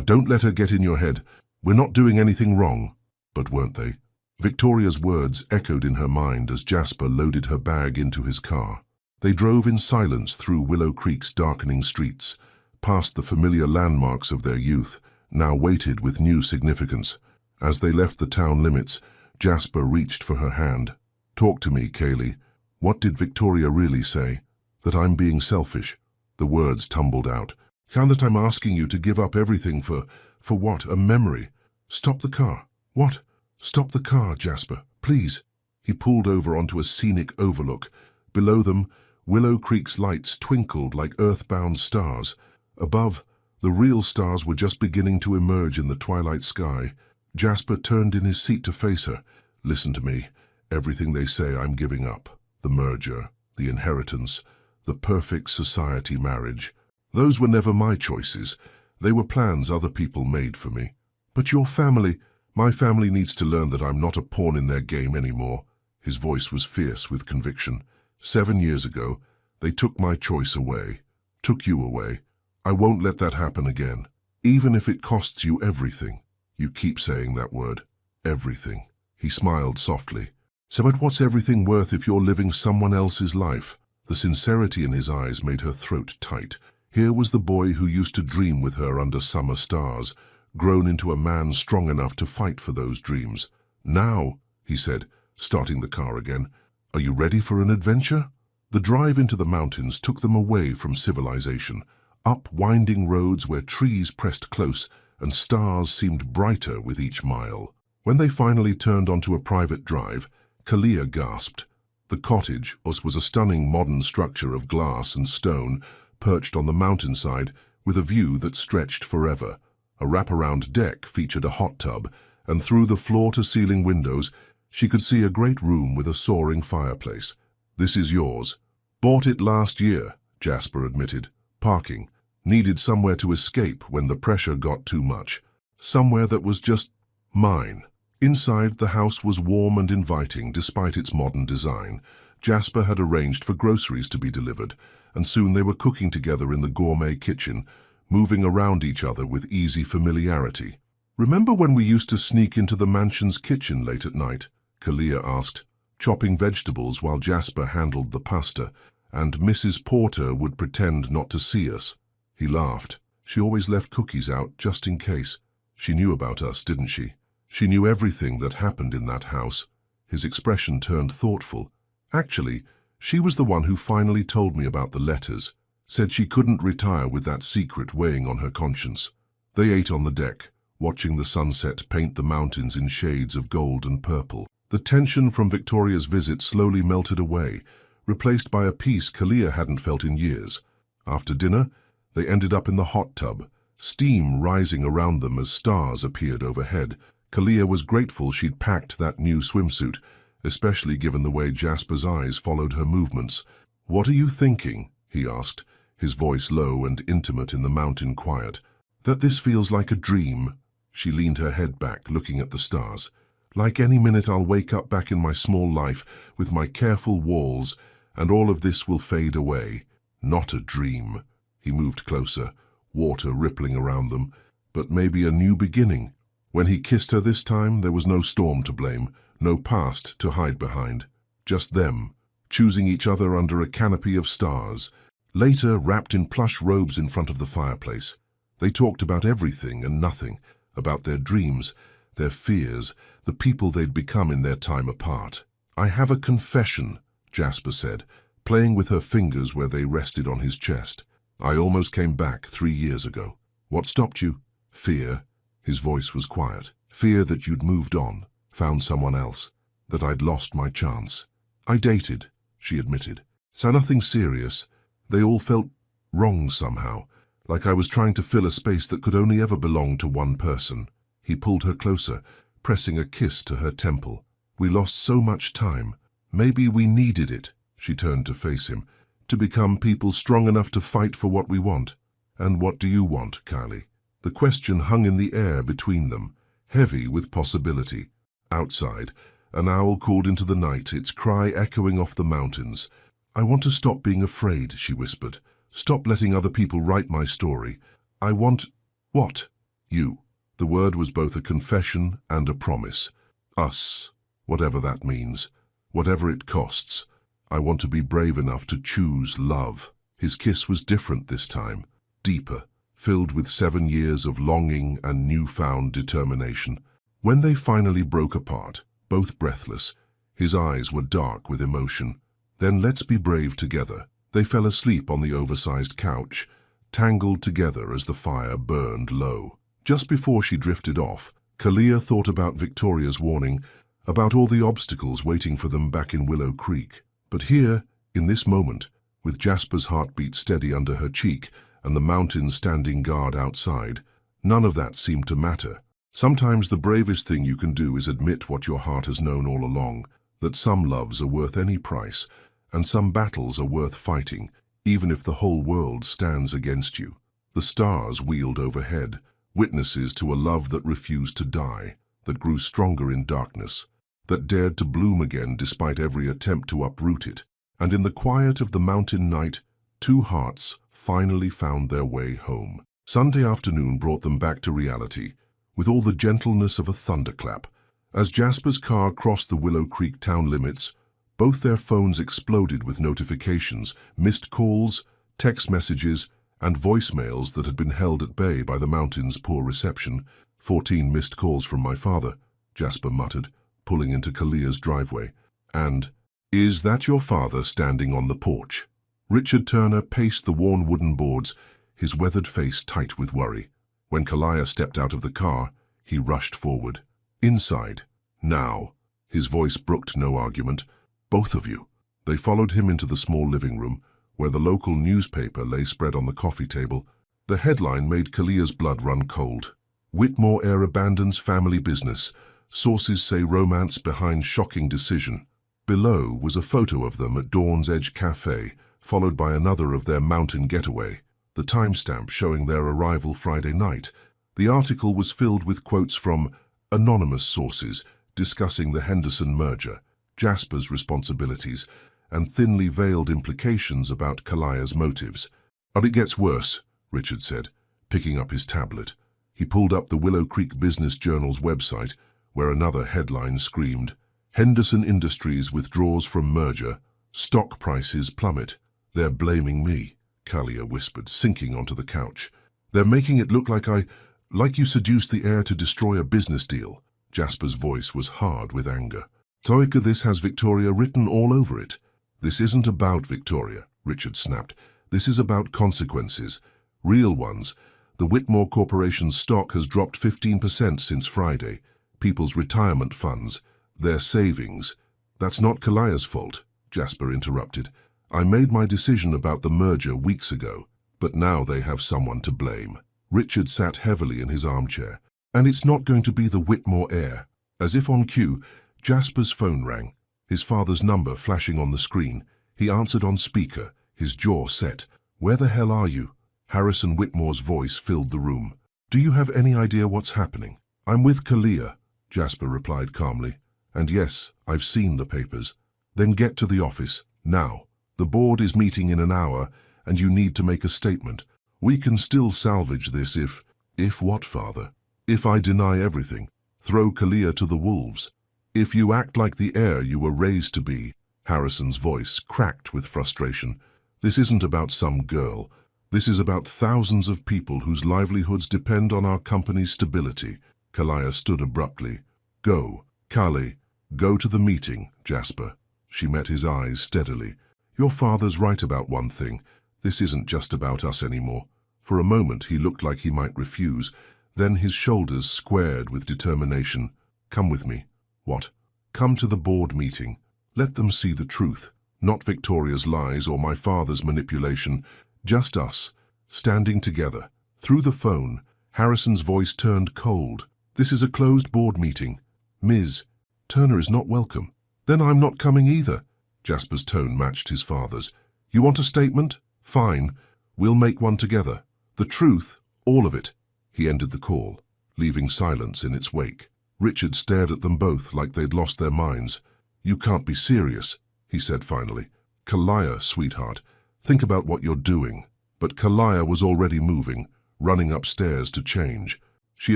A: Don't let her get in your head. We're not doing anything wrong. But weren't they? Victoria's words echoed in her mind as Jasper loaded her bag into his car. They drove in silence through Willow Creek's darkening streets, past the familiar landmarks of their youth, now weighted with new significance. As they left the town limits, Jasper reached for her hand. Talk to me, Kaylee. What did Victoria really say? That I'm being selfish? The words tumbled out. And that I'm asking you to give up everything for what? A memory? Stop the car. What? Stop the car, Jasper, please. He pulled over onto a scenic overlook. Below them, Willow Creek's lights twinkled like earthbound stars. Above, the real stars were just beginning to emerge in the twilight sky. Jasper turned in his seat to face her. Listen to me. Everything they say I'm giving up. The merger, the inheritance, the perfect society marriage. Those were never my choices. They were plans other people made for me. But your family, my family needs to learn that I'm not a pawn in their game anymore. His voice was fierce with conviction. 7 years ago, they took my choice away. Took you away. I won't let that happen again. Even if it costs you everything. You keep saying that word. Everything. He smiled softly. So but what's everything worth if you're living someone else's life? The sincerity in his eyes made her throat tight. Here was the boy who used to dream with her under summer stars, grown into a man strong enough to fight for those dreams. Now, he said, starting the car again, are you ready for an adventure? The drive into the mountains took them away from civilization, up winding roads where trees pressed close and stars seemed brighter with each mile. When they finally turned onto a private drive, Kalia gasped. The cottage was a stunning modern structure of glass and stone, perched on the mountainside with a view that stretched forever. A wraparound deck featured a hot tub, and through the floor-to-ceiling windows, she could see a great room with a soaring fireplace. This is yours. Bought it last year, Jasper admitted. Parking. Needed somewhere to escape when the pressure got too much. Somewhere that was just mine. Inside, the house was warm and inviting despite its modern design. Jasper had arranged for groceries to be delivered, and soon they were cooking together in the gourmet kitchen, moving around each other with easy familiarity. Remember when we used to sneak into the mansion's kitchen late at night? Kalia asked, chopping vegetables while Jasper handled the pasta, and Mrs. Porter would pretend not to see us. He laughed. She always left cookies out just in case. She knew about us, didn't she? She knew everything that happened in that house. His expression turned thoughtful. Actually, she was the one who finally told me about the letters, said she couldn't retire with that secret weighing on her conscience. They ate on the deck, watching the sunset paint the mountains in shades of gold and purple. The tension from Victoria's visit slowly melted away, replaced by a peace Kalia hadn't felt in years. After dinner, they ended up in the hot tub, steam rising around them as stars appeared overhead. Kalia was grateful she'd packed that new swimsuit, especially given the way Jasper's eyes followed her movements. "What are you thinking?" he asked, his voice low and intimate in the mountain quiet. "That this feels like a dream." She leaned her head back, looking at the stars. "Like any minute I'll wake up back in my small life with my careful walls, and all of this will fade away. Not a dream." He moved closer, water rippling around them, but maybe a new beginning. When he kissed her this time, there was no storm to blame, no past to hide behind. Just them, choosing each other under a canopy of stars. Later, wrapped in plush robes in front of the fireplace, they talked about everything and nothing, about their dreams, their fears, the people they'd become in their time apart. "I have a confession," Jasper said, playing with her fingers where they rested on his chest. "I almost came back 3 years ago." "What stopped you?" "Fear." His voice was quiet. "Fear that you'd moved on, found someone else, that I'd lost my chance." "I dated," she admitted. "So nothing serious. They all felt wrong somehow, like I was trying to fill a space that could only ever belong to one person." He pulled her closer, pressing a kiss to her temple. We lost so much time. Maybe we needed it, she turned to face him, to become people strong enough to fight for what we want. And what do you want, Kylie? The question hung in the air between them, heavy with possibility. Outside, an owl called into the night, its cry echoing off the mountains. I want to stop being afraid, she whispered. Stop letting other people write my story. I want... What? You. The word was both a confession and a promise. Us. Whatever that means. Whatever it costs. I want to be brave enough to choose love. His kiss was different this time. Deeper. Filled with 7 years of longing and newfound determination. When they finally broke apart, both breathless, his eyes were dark with emotion. Then let's be brave together. They fell asleep on the oversized couch, tangled together as the fire burned low. Just before she drifted off, Kalia thought about Victoria's warning, about all the obstacles waiting for them back in Willow Creek. But here, in this moment, with Jasper's heartbeat steady under her cheek and the mountains standing guard outside, none of that seemed to matter. Sometimes the bravest thing you can do is admit what your heart has known all along, that some loves are worth any price, and some battles are worth fighting, even if the whole world stands against you. The stars wheeled overhead, witnesses to a love that refused to die, that grew stronger in darkness, that dared to bloom again despite every attempt to uproot it. And in the quiet of the mountain night, 2 hearts finally found their way home. Sunday afternoon brought them back to reality, with all the gentleness of a thunderclap. As Jasper's car crossed the Willow Creek town limits, both their phones exploded with notifications, missed calls, text messages, and voicemails that had been held at bay by the mountain's poor reception. 14 missed calls from my father, Jasper muttered, pulling into Kalia's driveway. And, is that your father standing on the porch? Richard Turner paced the worn wooden boards, his weathered face tight with worry. When Kalia stepped out of the car, he rushed forward. Inside. Now. His voice brooked no argument. Both of you. They followed him into the small living room, where the local newspaper lay spread on the coffee table. The headline made Kalia's blood run cold. Whitmore heir abandons family business. Sources say romance behind shocking decision. Below was a photo of them at Dawn's Edge Cafe, followed by another of their mountain getaway, the timestamp showing their arrival Friday night. The article was filled with quotes from anonymous sources discussing the Henderson merger, Jasper's responsibilities, and thinly veiled implications about Kalia's motives. But it gets worse, Richard said, picking up his tablet. He pulled up the Willow Creek Business Journal's website, where another headline screamed, Henderson Industries withdraws from merger, stock prices plummet. They're blaming me, Kalia whispered, sinking onto the couch. They're making it look like you seduced the heir to destroy a business deal. Jasper's voice was hard with anger. Toika, this has Victoria written all over it. This isn't about Victoria, Richard snapped. This is about consequences. Real ones. The Whitmore Corporation's stock has dropped 15% since Friday. People's retirement funds, their savings. That's not Kalia's fault, Jasper interrupted. I made my decision about the merger weeks ago, but now they have someone to blame. Richard sat heavily in his armchair. And it's not going to be the Whitmore heir. As if on cue, Jasper's phone rang, his father's number flashing on the screen. He answered on speaker, his jaw set. Where the hell are you? Harrison Whitmore's voice filled the room. Do you have any idea what's happening? I'm with Kalia, Jasper replied calmly. And yes, I've seen the papers. Then get to the office, now. The board is meeting in an hour, and you need to make a statement. We can still salvage this if... If what, father? If I deny everything, throw Kalia to the wolves. If you act like the heir you were raised to be. Harrison's voice cracked with frustration. This isn't about some girl. This is about thousands of people whose livelihoods depend on our company's stability. Kalia stood abruptly. Go, Kali, go to the meeting, Jasper. She met his eyes steadily. Your father's right about one thing. This isn't just about us anymore. For a moment he looked like he might refuse. Then his shoulders squared with determination. Come with me. What? Come to the board meeting. Let them see the truth. Not Victoria's lies or my father's manipulation. Just us, standing together. Through the phone, Harrison's voice turned cold. This is a closed board meeting. Ms. Turner is not welcome. Then I'm not coming either. Jasper's tone matched his father's. You want a statement? Fine. We'll make one together. The truth, all of it. He ended the call, leaving silence in its wake. Richard stared at them both like they'd lost their minds. You can't be serious, he said finally. Kalia, sweetheart, think about what you're doing. But Kalia was already moving, running upstairs to change. She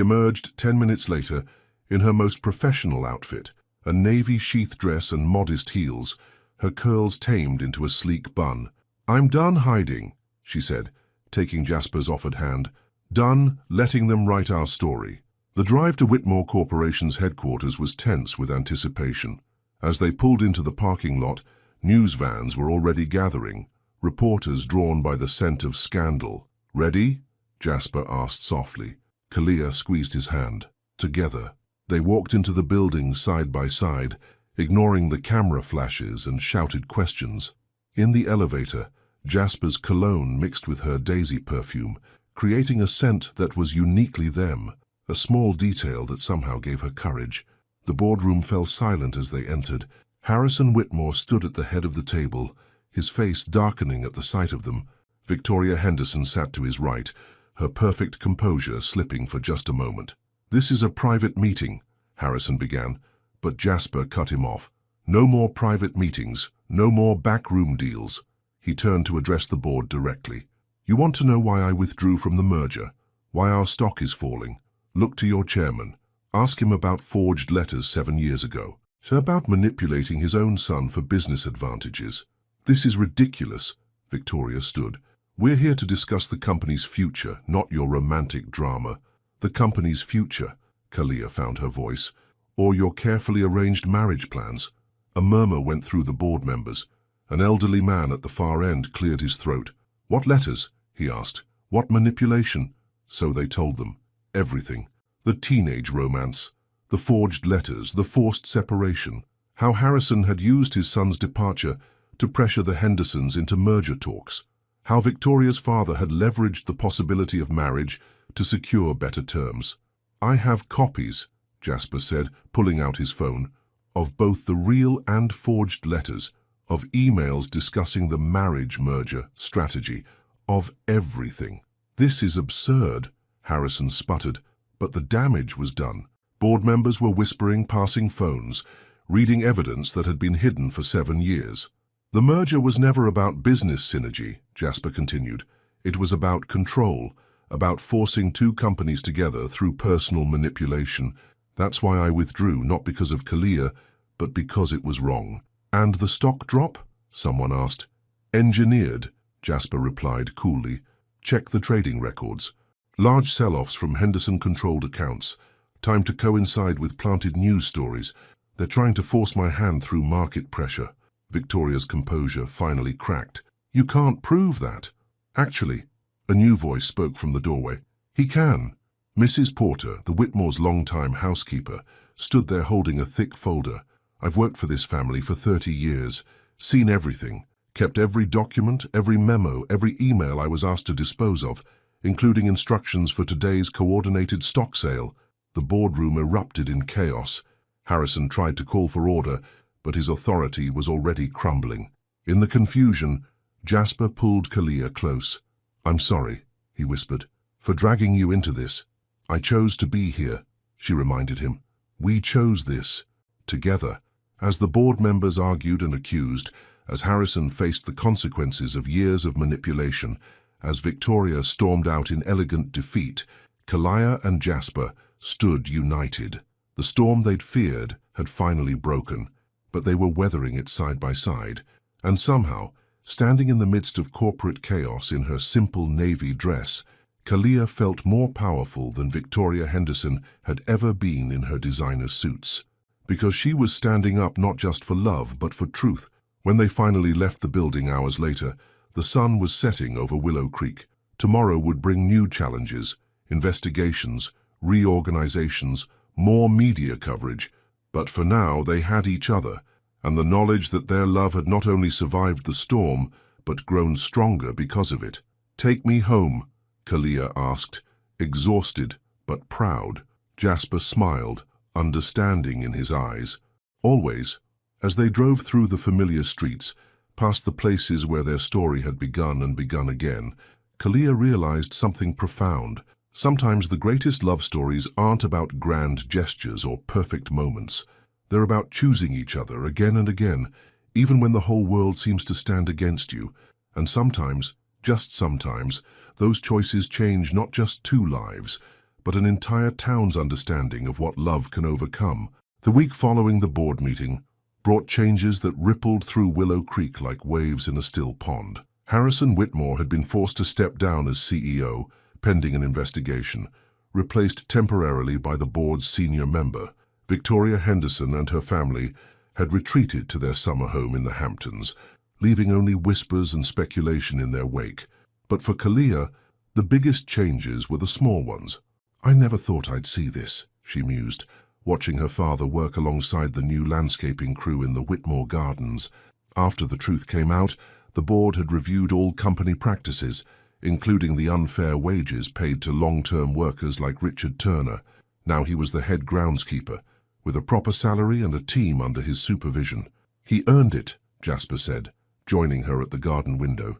A: emerged 10 minutes later in her most professional outfit, a navy sheath dress and modest heels, her curls tamed into a sleek bun. I'm done hiding, she said, taking Jasper's offered hand. Done letting them write our story. The drive to Whitmore Corporation's headquarters was tense with anticipation. As they pulled into the parking lot, news vans were already gathering, reporters drawn by the scent of scandal. Ready? Jasper asked softly. Kalia squeezed his hand. Together, they walked into the building side by side, ignoring the camera flashes and shouted questions. In the elevator, Jasper's cologne mixed with her daisy perfume, creating a scent that was uniquely them, a small detail that somehow gave her courage. The boardroom fell silent as they entered. Harrison Whitmore stood at the head of the table, his face darkening at the sight of them. Victoria Henderson sat to his right, her perfect composure slipping for just a moment. This is a private meeting, Harrison began, but Jasper cut him off. No more private meetings, no more backroom deals. He turned to address the board directly. You want to know why I withdrew from the merger? Why our stock is falling? Look to your chairman. Ask him about forged letters 7 years ago. About manipulating his own son for business advantages. This is ridiculous, Victoria stood. We're here to discuss the company's future, not your romantic drama. The company's future, Kalia found her voice, or your carefully arranged marriage plans. A murmur went through the board members. An elderly man at the far end cleared his throat. What letters? He asked. What manipulation? So they told them. Everything. The teenage romance. The forged letters, the forced separation. How Harrison had used his son's departure to pressure the Hendersons into merger talks. How Victoria's father had leveraged the possibility of marriage to secure better terms. I have copies, Jasper said, pulling out his phone, of both the real and forged letters, of emails discussing the marriage merger strategy, of everything. This is absurd, Harrison sputtered, but the damage was done. Board members were whispering, passing phones, reading evidence that had been hidden for 7 years. The merger was never about business synergy, Jasper continued. It was about control, about forcing 2 companies together through personal manipulation. That's why I withdrew, not because of Kalia, but because it was wrong. And the stock drop? Someone asked. Engineered, Jasper replied coolly. Check the trading records. Large sell-offs from Henderson-controlled accounts. Time to coincide with planted news stories. They're trying to force my hand through market pressure. Victoria's composure finally cracked. You can't prove that. Actually, a new voice spoke from the doorway. He can. Mrs. Porter, the Whitmore's longtime housekeeper, stood there holding a thick folder. I've worked for this family for 30 years, seen everything, kept every document, every memo, every email I was asked to dispose of, including instructions for today's coordinated stock sale. The boardroom erupted in chaos. Harrison tried to call for order, but his authority was already crumbling. In the confusion, Jasper pulled Kalia close. I'm sorry, he whispered, for dragging you into this. I chose to be here, she reminded him. We chose this, together. As the board members argued and accused, as Harrison faced the consequences of years of manipulation, as Victoria stormed out in elegant defeat, Kalia and Jasper stood united. The storm they'd feared had finally broken, but they were weathering it side by side, and somehow, standing in the midst of corporate chaos in her simple navy dress, Kalia felt more powerful than Victoria Henderson had ever been in her designer suits. Because she was standing up not just for love, but for truth. When they finally left the building hours later, the sun was setting over Willow Creek. Tomorrow would bring new challenges, investigations, reorganizations, more media coverage. But for now, they had each other, and the knowledge that their love had not only survived the storm, but grown stronger because of it. Take me home, Kalia asked, exhausted but proud. Jasper smiled, understanding in his eyes. Always, as they drove through the familiar streets, past the places where their story had begun and begun again, Kalia realized something profound. Sometimes the greatest love stories aren't about grand gestures or perfect moments. They're about choosing each other again and again, even when the whole world seems to stand against you. And sometimes, just sometimes, those choices change not just two lives, but an entire town's understanding of what love can overcome. The week following the board meeting brought changes that rippled through Willow Creek like waves in a still pond. Harrison Whitmore had been forced to step down as CEO, pending an investigation, replaced temporarily by the board's senior member. Victoria Henderson and her family had retreated to their summer home in the Hamptons, leaving only whispers and speculation in their wake. But for Kalia, the biggest changes were the small ones. "I never thought I'd see this," she mused, watching her father work alongside the new landscaping crew in the Whitmore Gardens. After the truth came out, the board had reviewed all company practices, including the unfair wages paid to long-term workers like Richard Turner. Now he was the head groundskeeper, with a proper salary and a team under his supervision. "He earned it," Jasper said, joining her at the garden window.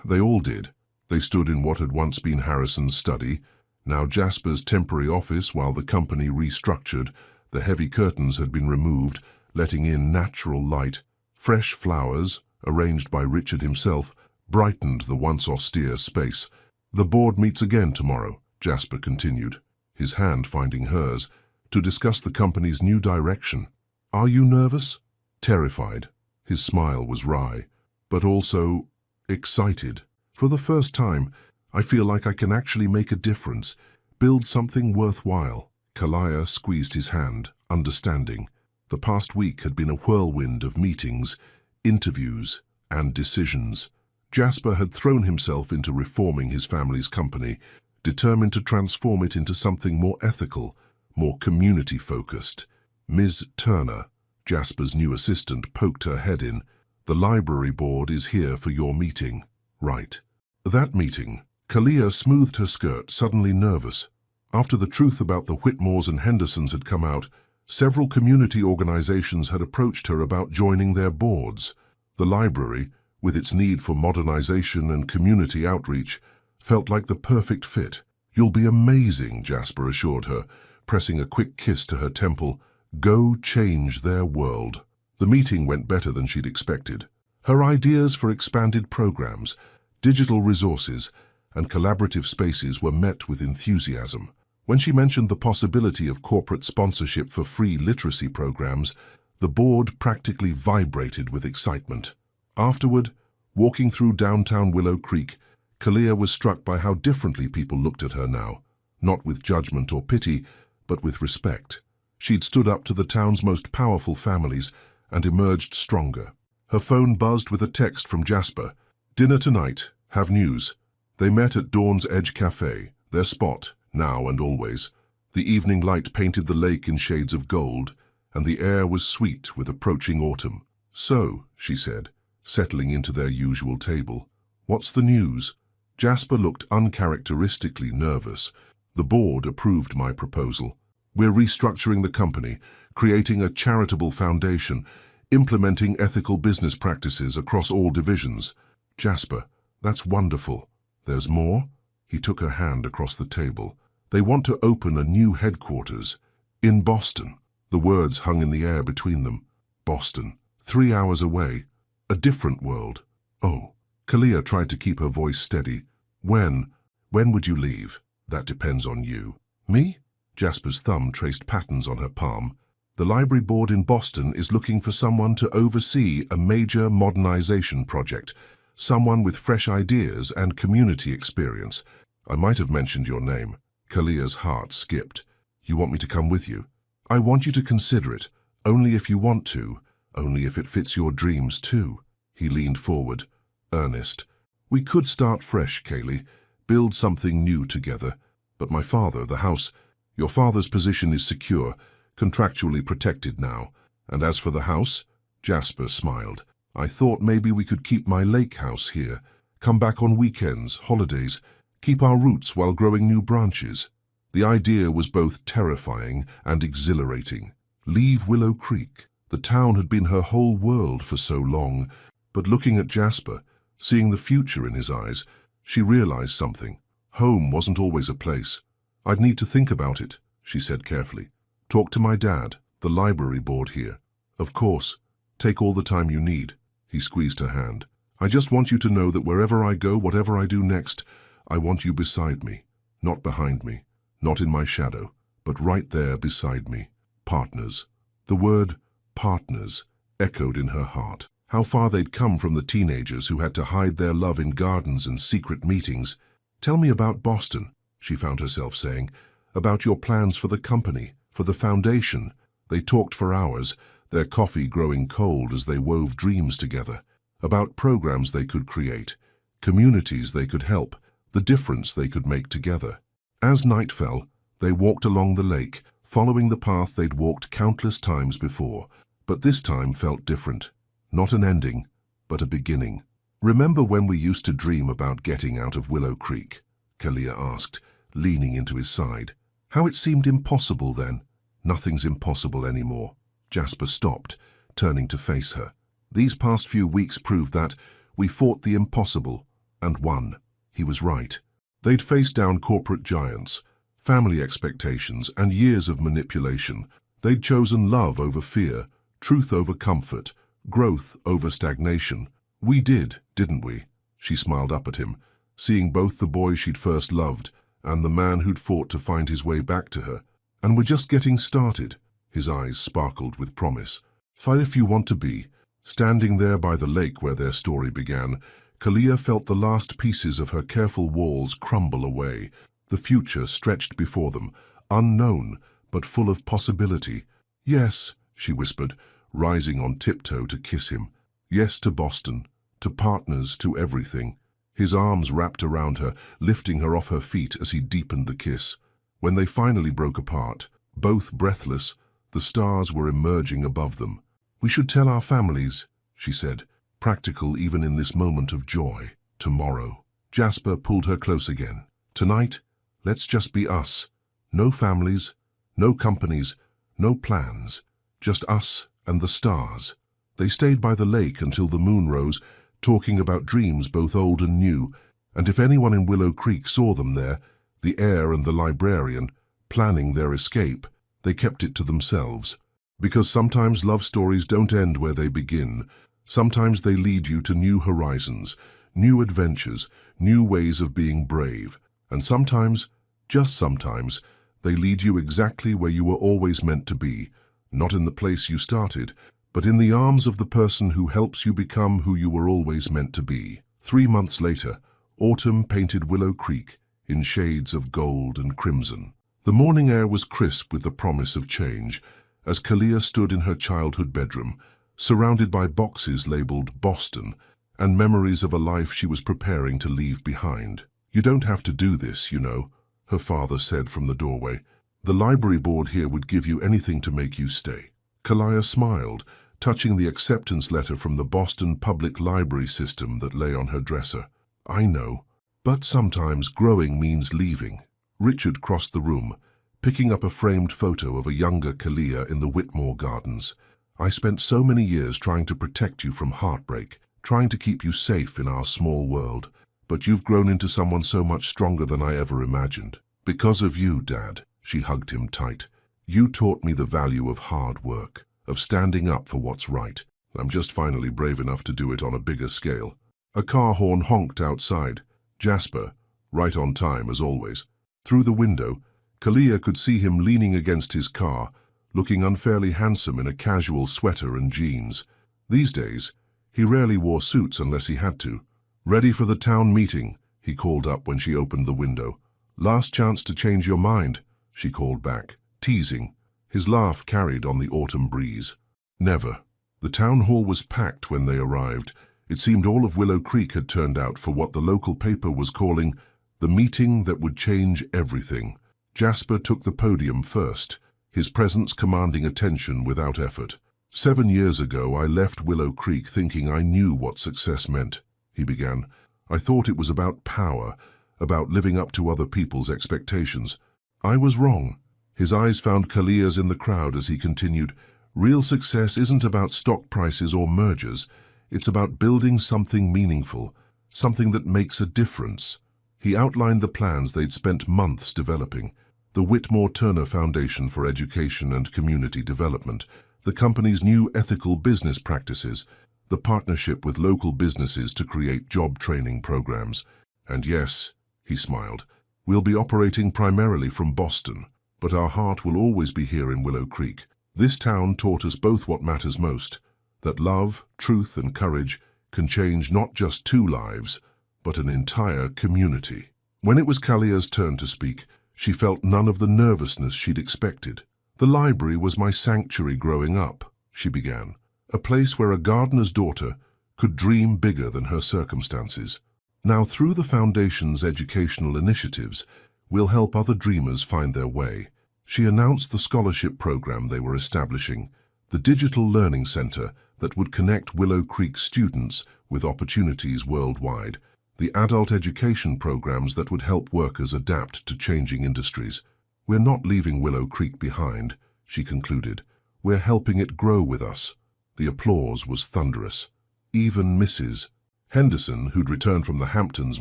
A: They all did. They stood in what had once been Harrison's study, now Jasper's temporary office. While the company restructured, the heavy curtains had been removed, letting in natural light. Fresh flowers, arranged by Richard himself, brightened the once austere space. "The board meets again tomorrow," Jasper continued, his hand finding hers, "to discuss the company's new direction. Are you nervous?" "Terrified." His smile was wry, but also excited. "For the first time, I feel like I can actually make a difference, build something worthwhile." Kalia squeezed his hand, understanding. The past week had been a whirlwind of meetings, interviews, and decisions. Jasper had thrown himself into reforming his family's company, determined to transform it into something more ethical, more community-focused. Ms. Turner, Jasper's new assistant, poked her head in. "The library board is here for your meeting." "Right." That meeting, Kalia smoothed her skirt, suddenly nervous. After the truth about the Whitmores and Hendersons had come out, several community organizations had approached her about joining their boards. The library, with its need for modernization and community outreach, felt like the perfect fit. "You'll be amazing," Jasper assured her, pressing a quick kiss to her temple. "Go change their world." The meeting went better than she'd expected. Her ideas for expanded programs, digital resources, and collaborative spaces were met with enthusiasm. When she mentioned the possibility of corporate sponsorship for free literacy programs, the board practically vibrated with excitement. Afterward, walking through downtown Willow Creek, Kalia was struck by how differently people looked at her now, not with judgment or pity, but with respect. She'd stood up to the town's most powerful families and emerged stronger. Her phone buzzed with a text from Jasper. "Dinner tonight. Have news." They met at Dawn's Edge Cafe, their spot, now and always. The evening light painted the lake in shades of gold, and the air was sweet with approaching autumn. "So," she said, settling into their usual table, "what's the news?" Jasper looked uncharacteristically nervous. "The board approved my proposal. We're restructuring the company, creating a charitable foundation, implementing ethical business practices across all divisions." "Jasper, that's wonderful. There's more?" He took her hand across the table. "They want to open a new headquarters in Boston." The words hung in the air between them. Boston, 3 hours away. A different world. "Oh." Kalia tried to keep her voice steady. When would you leave?" "That depends on you." "Me?" Jasper's thumb traced patterns on her palm. "The library board in Boston is looking for someone to oversee a major modernization project, someone with fresh ideas and community experience. I might have mentioned your name." Kalia's heart skipped. "You want me to come with you?" "I want you to consider it, only if you want to, only if it fits your dreams too." He leaned forward, earnest. "We could start fresh, Kaylee, build something new together. But my father, the house, your father's position is secure, contractually protected now. And as for the house," Jasper smiled, "I thought maybe we could keep my lake house here, come back on weekends, holidays, keep our roots while growing new branches." The idea was both terrifying and exhilarating. Leave Willow Creek. The town had been her whole world for so long, but looking at Jasper, seeing the future in his eyes, she realized something. Home wasn't always a place. I'd need to think about it, she said carefully. Talk to my dad, the library board here. Of course. Take all the time you need. He squeezed her hand. I just want you to know that wherever I go, whatever I do next, I want you beside me, not behind me, not in my shadow, but right there beside me. Partners. The word partners echoed in her heart. How far they'd come from the teenagers who had to hide their love in gardens and secret meetings. Tell me about Boston, she found herself saying, about your plans for the company, for the foundation. They talked for hours, their coffee growing cold as they wove dreams together, about programs they could create, communities they could help, the difference they could make together. As night fell, they walked along the lake, following the path they'd walked countless times before, but this time felt different. Not an ending, but a beginning. Remember when we used to dream about getting out of Willow Creek? Kalia asked, leaning into his side. How it seemed impossible then. Nothing's impossible anymore. Jasper stopped, turning to face her. These past few weeks proved that we fought the impossible and won. He was right. They'd faced down corporate giants, family expectations, and years of manipulation. They'd chosen love over fear, truth over comfort, growth over stagnation. We did, didn't we? She smiled up at him, seeing both the boy she'd first loved and the man who'd fought to find his way back to her. And we're just getting started. His eyes sparkled with promise. Fight if you want to be. Standing there by the lake where their story began, Kalia felt the last pieces of her careful walls crumble away. The future stretched before them, unknown, but full of possibility. Yes, she whispered, rising on tiptoe to kiss him. Yes to Boston, to partners, to everything. His arms wrapped around her, lifting her off her feet as he deepened the kiss. When they finally broke apart, both breathless, the stars were emerging above them. We should tell our families, she said, practical even in this moment of joy. Tomorrow. Jasper pulled her close again. Tonight, let's just be us. No families, no companies, no plans. Just us and the stars. They stayed by the lake until the moon rose, talking about dreams both old and new, and if anyone in Willow Creek saw them there, the heir and the librarian, planning their escape, they kept it to themselves. Because sometimes love stories don't end where they begin. Sometimes they lead you to new horizons, new adventures, new ways of being brave. And sometimes, just sometimes, they lead you exactly where you were always meant to be, not in the place you started, but in the arms of the person who helps you become who you were always meant to be. 3 months later, autumn painted Willow Creek in shades of gold and crimson. The morning air was crisp with the promise of change, as Kalia stood in her childhood bedroom, surrounded by boxes labeled Boston and memories of a life she was preparing to leave behind. You don't have to do this, you know, her father said from the doorway. The library board here would give you anything to make you stay. Kalia smiled, touching the acceptance letter from the Boston Public Library system that lay on her dresser. I know, but sometimes growing means leaving. Richard crossed the room, picking up a framed photo of a younger Kalia in the Whitmore Gardens. I spent so many years trying to protect you from heartbreak, trying to keep you safe in our small world. But you've grown into someone so much stronger than I ever imagined. Because of you, Dad, she hugged him tight. You taught me the value of hard work, of standing up for what's right. I'm just finally brave enough to do it on a bigger scale. A car horn honked outside. Jasper, right on time as always. Through the window, Kalia could see him leaning against his car, looking unfairly handsome in a casual sweater and jeans. These days, he rarely wore suits unless he had to. Ready for the town meeting, he called up when she opened the window. Last chance to change your mind, she called back, teasing. His laugh carried on the autumn breeze. Never. The town hall was packed when they arrived. It seemed all of Willow Creek had turned out for what the local paper was calling the meeting that would change everything. Jasper took the podium first, his presence commanding attention without effort. 7 years ago, I left Willow Creek thinking I knew what success meant, he began. I thought it was about power, about living up to other people's expectations. I was wrong. His eyes found Kalia's in the crowd as he continued, "Real success isn't about stock prices or mergers. It's about building something meaningful, something that makes a difference." He outlined the plans they'd spent months developing: the Whitmore Turner Foundation for Education and Community Development, the company's new ethical business practices, the partnership with local businesses to create job training programs. "And yes," he smiled, "we'll be operating primarily from Boston, but our heart will always be here in Willow Creek. This town taught us both what matters most, that love, truth, and courage can change not just 2 lives, but an entire community." When it was Kalia's turn to speak, she felt none of the nervousness she'd expected. "The library was my sanctuary growing up," she began, "a place where a gardener's daughter could dream bigger than her circumstances. Now, through the Foundation's educational initiatives, we'll help other dreamers find their way." She announced the scholarship program they were establishing, the digital learning center that would connect Willow Creek students with opportunities worldwide, the adult education programs that would help workers adapt to changing industries. "We're not leaving Willow Creek behind," she concluded. "We're helping it grow with us." The applause was thunderous. Even Mrs. Henderson, who'd returned from the Hamptons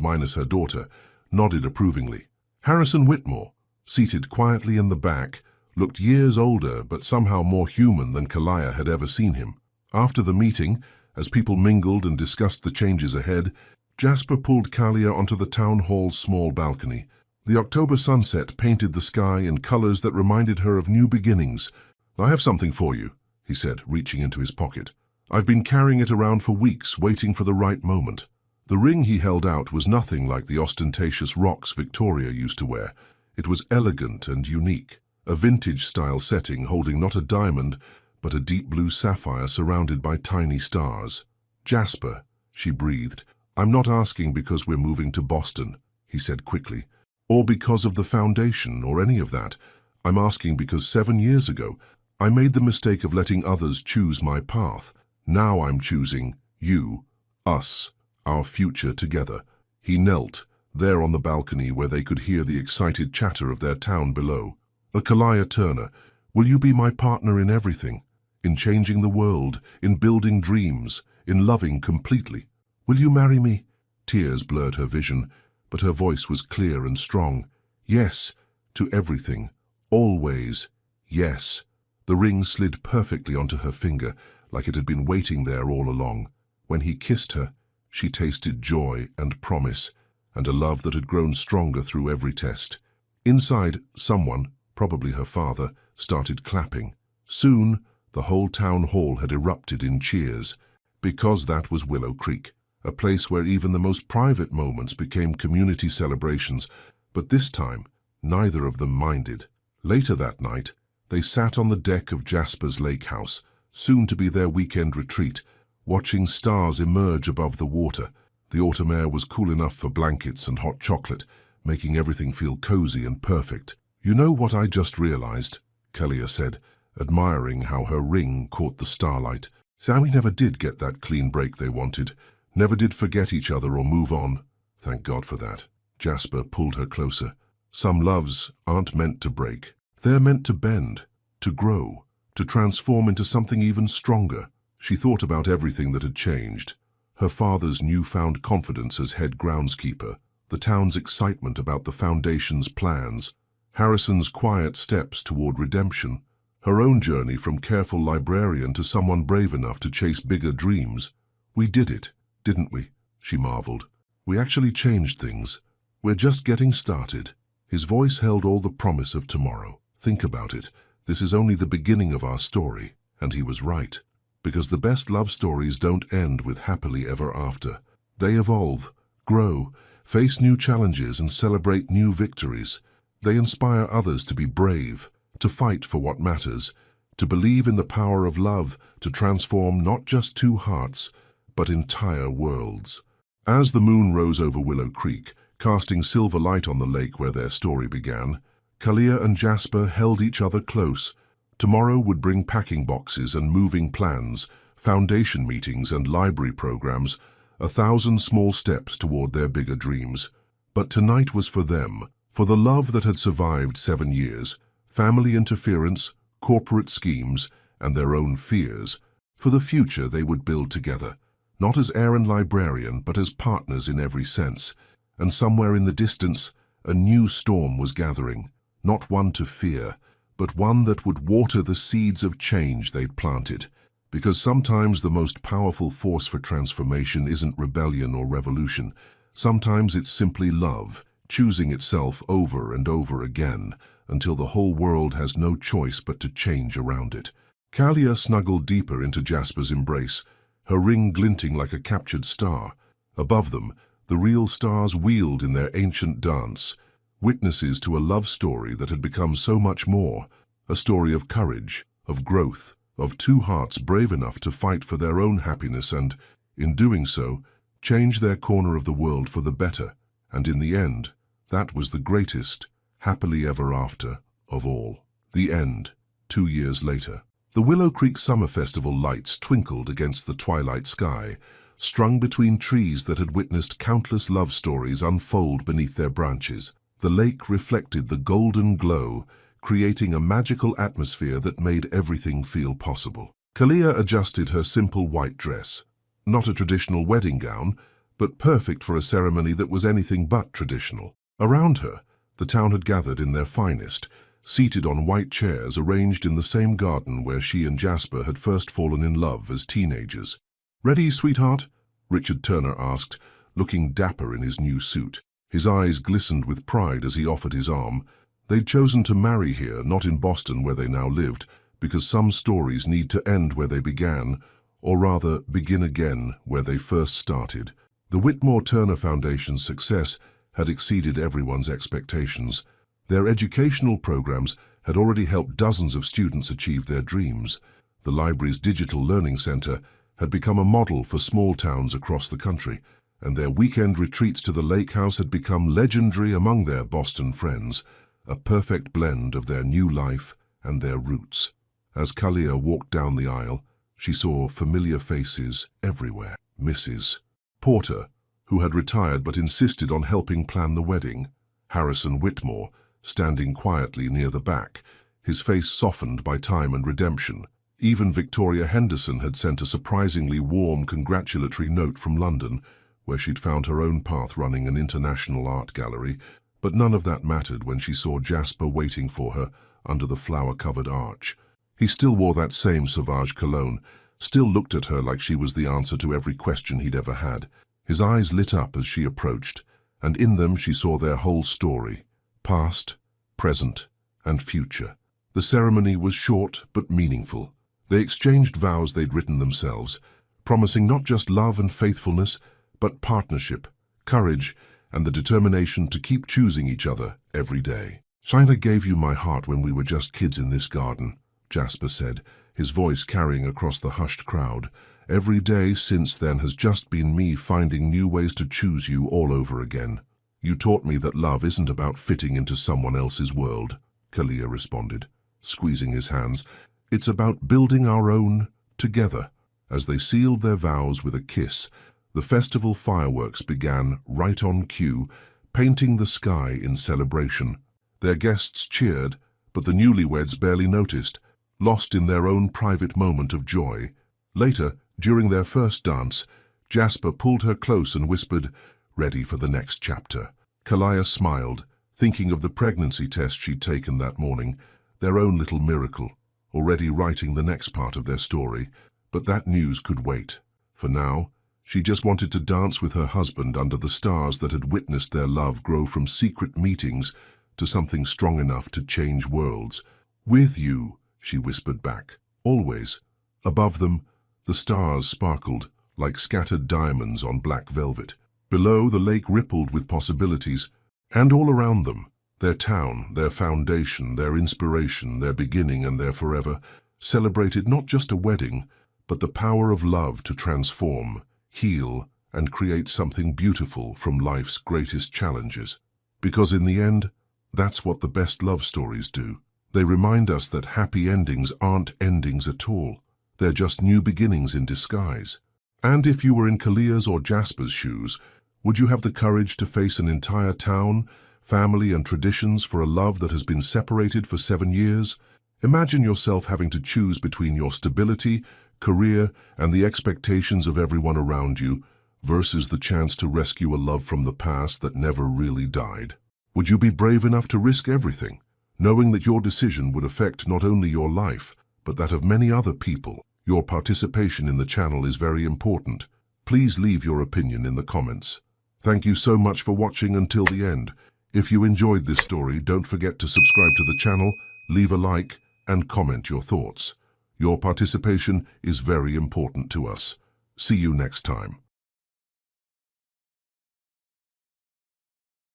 A: minus her daughter, nodded approvingly. Harrison Whitmore, seated quietly in the back, looked years older but somehow more human than Kalia had ever seen him. After the meeting, as people mingled and discussed the changes ahead, Jasper pulled Kalia onto the town hall's small balcony. The October sunset painted the sky in colors that reminded her of new beginnings. "I have something for you," he said, reaching into his pocket. "I've been carrying it around for weeks, waiting for the right moment." The ring he held out was nothing like the ostentatious rocks Victoria used to wear. It was elegant and unique, a vintage-style setting holding not a diamond, but a deep blue sapphire surrounded by tiny stars. "Jasper," she breathed. "I'm not asking because we're moving to Boston," he said quickly, "or because of the Foundation or any of that. I'm asking because 7 years ago, I made the mistake of letting others choose my path. Now I'm choosing you, us, our future together." He knelt, there on the balcony where they could hear the excited chatter of their town below. "Kalia Turner, will you be my partner in everything? In changing the world, in building dreams, in loving completely? Will you marry me?" Tears blurred her vision, but her voice was clear and strong. "Yes, to everything. Always. Yes." The ring slid perfectly onto her finger, like it had been waiting there all along. When he kissed her, she tasted joy and promise, and a love that had grown stronger through every test. Inside, someone, probably her father, started clapping. Soon, the whole town hall had erupted in cheers, because that was Willow Creek, a place where even the most private moments became community celebrations, but this time, neither of them minded. Later that night, they sat on the deck of Jasper's lake house, soon to be their weekend retreat, watching stars emerge above the water. The autumn air was cool enough for blankets and hot chocolate, making everything feel cozy and perfect. "You know what I just realized?" Kalia said, admiring how her ring caught the starlight. "Sammy never did get that clean break they wanted, never did forget each other or move on. Thank God for that." Jasper pulled her closer. "Some loves aren't meant to break. They're meant to bend, to grow, to transform into something even stronger." She thought about everything that had changed. Her father's newfound confidence as head groundskeeper, the town's excitement about the Foundation's plans, Harrison's quiet steps toward redemption, her own journey from careful librarian to someone brave enough to chase bigger dreams. "We did it, didn't we?" she marveled. "We actually changed things. We're just getting started." His voice held all the promise of tomorrow. "Think about it. This is only the beginning of our story." And he was right. Because the best love stories don't end with happily ever after. They evolve, grow, face new challenges, and celebrate new victories. They inspire others to be brave, to fight for what matters, to believe in the power of love to transform not just 2 hearts, but entire worlds. As the moon rose over Willow Creek, casting silver light on the lake where their story began, Kalia and Jasper held each other close. Tomorrow would bring packing boxes and moving plans, foundation meetings and library programs, 1,000 small steps toward their bigger dreams. But tonight was for them, For the love that had survived 7 years, family interference, corporate schemes, and their own fears, for the future they would build together, not as heir and librarian, but as partners in every sense. And somewhere in the distance, a new storm was gathering, not one to fear, but one that would water the seeds of change they'd planted. Because sometimes the most powerful force for transformation isn't rebellion or revolution. Sometimes it's simply love, choosing itself over and over again, until the whole world has no choice but to change around it. Kalia snuggled deeper into Jasper's embrace, her ring glinting like a captured star. Above them, the real stars wheeled in their ancient dance, witnesses to a love story that had become so much more, a story of courage, of growth, of two hearts brave enough to fight for their own happiness and, in doing so, change their corner of the world for the better. And in the end, that was the greatest, happily ever after, of all. The end, 2 years later. The Willow Creek Summer Festival lights twinkled against the twilight sky, strung between trees that had witnessed countless love stories unfold beneath their branches. The lake reflected the golden glow, creating a magical atmosphere that made everything feel possible. Kalia adjusted her simple white dress, not a traditional wedding gown, but perfect for a ceremony that was anything but traditional. Around her, the town had gathered in their finest, seated on white chairs arranged in the same garden where she and Jasper had first fallen in love as teenagers. "Ready, sweetheart?" Richard Turner asked, looking dapper in his new suit. His eyes glistened with pride as he offered his arm. They'd chosen to marry here, not in Boston where they now lived, because some stories need to end where they began, or rather begin again where they first started. The Whitmore Turner Foundation's success had exceeded everyone's expectations. Their educational programs had already helped dozens of students achieve their dreams. The library's digital learning center had become a model for small towns across the country, and their weekend retreats to the lake house had become legendary among their Boston friends, a perfect blend of their new life and their roots. As Kalia walked down the aisle, she saw familiar faces everywhere. Mrs. Porter, who had retired but insisted on helping plan the wedding. Harrison Whitmore, standing quietly near the back, his face softened by time and redemption. Even Victoria Henderson had sent a surprisingly warm congratulatory note from London, where she'd found her own path running an international art gallery, but none of that mattered when she saw Jasper waiting for her under the flower-covered arch. He still wore that same Sauvage cologne, still looked at her like she was the answer to every question he'd ever had. His eyes lit up as she approached, and in them she saw their whole story, past, present, and future. The ceremony was short but meaningful. They exchanged vows they'd written themselves, promising not just love and faithfulness, but partnership, courage, and the determination to keep choosing each other every day. "I gave you my heart when we were just kids in this garden," Jasper said, his voice carrying across the hushed crowd. "Every day since then has just been me finding new ways to choose you all over again." "You taught me that love isn't about fitting into someone else's world," Kalia responded, squeezing his hands. "It's about building our own together." As they sealed their vows with a kiss, the festival fireworks began right on cue, painting the sky in celebration. Their guests cheered, but the newlyweds barely noticed, lost in their own private moment of joy. Later, during their first dance, Jasper pulled her close and whispered, "Ready for the next chapter." Kalia smiled, thinking of the pregnancy test she'd taken that morning, their own little miracle, already writing the next part of their story. But that news could wait. For now, she just wanted to dance with her husband under the stars that had witnessed their love grow from secret meetings to something strong enough to change worlds. "With you," she whispered back, "always." Above them, the stars sparkled like scattered diamonds on black velvet. Below, the lake rippled with possibilities, and all around them, their town, their foundation, their inspiration, their beginning and their forever, celebrated not just a wedding, but the power of love to transform, heal, and create something beautiful from life's greatest challenges. Because in the end, that's what the best love stories do. They remind us that happy endings aren't endings at all. They're just new beginnings in disguise. And if you were in Kalia's or Jasper's shoes, would you have the courage to face an entire town, family and traditions for a love that has been separated for 7 years? Imagine yourself having to choose between your stability, career, and the expectations of everyone around you versus the chance to rescue a love from the past that never really died. Would you be brave enough to risk everything, knowing that your decision would affect not only your life, but that of many other people? Your participation in the channel is very important. Please leave your opinion in the comments. Thank you so much for watching until the end. If you enjoyed this story, don't forget to subscribe to the channel, leave a like, and comment your thoughts. Your participation is very important to us. See you next time.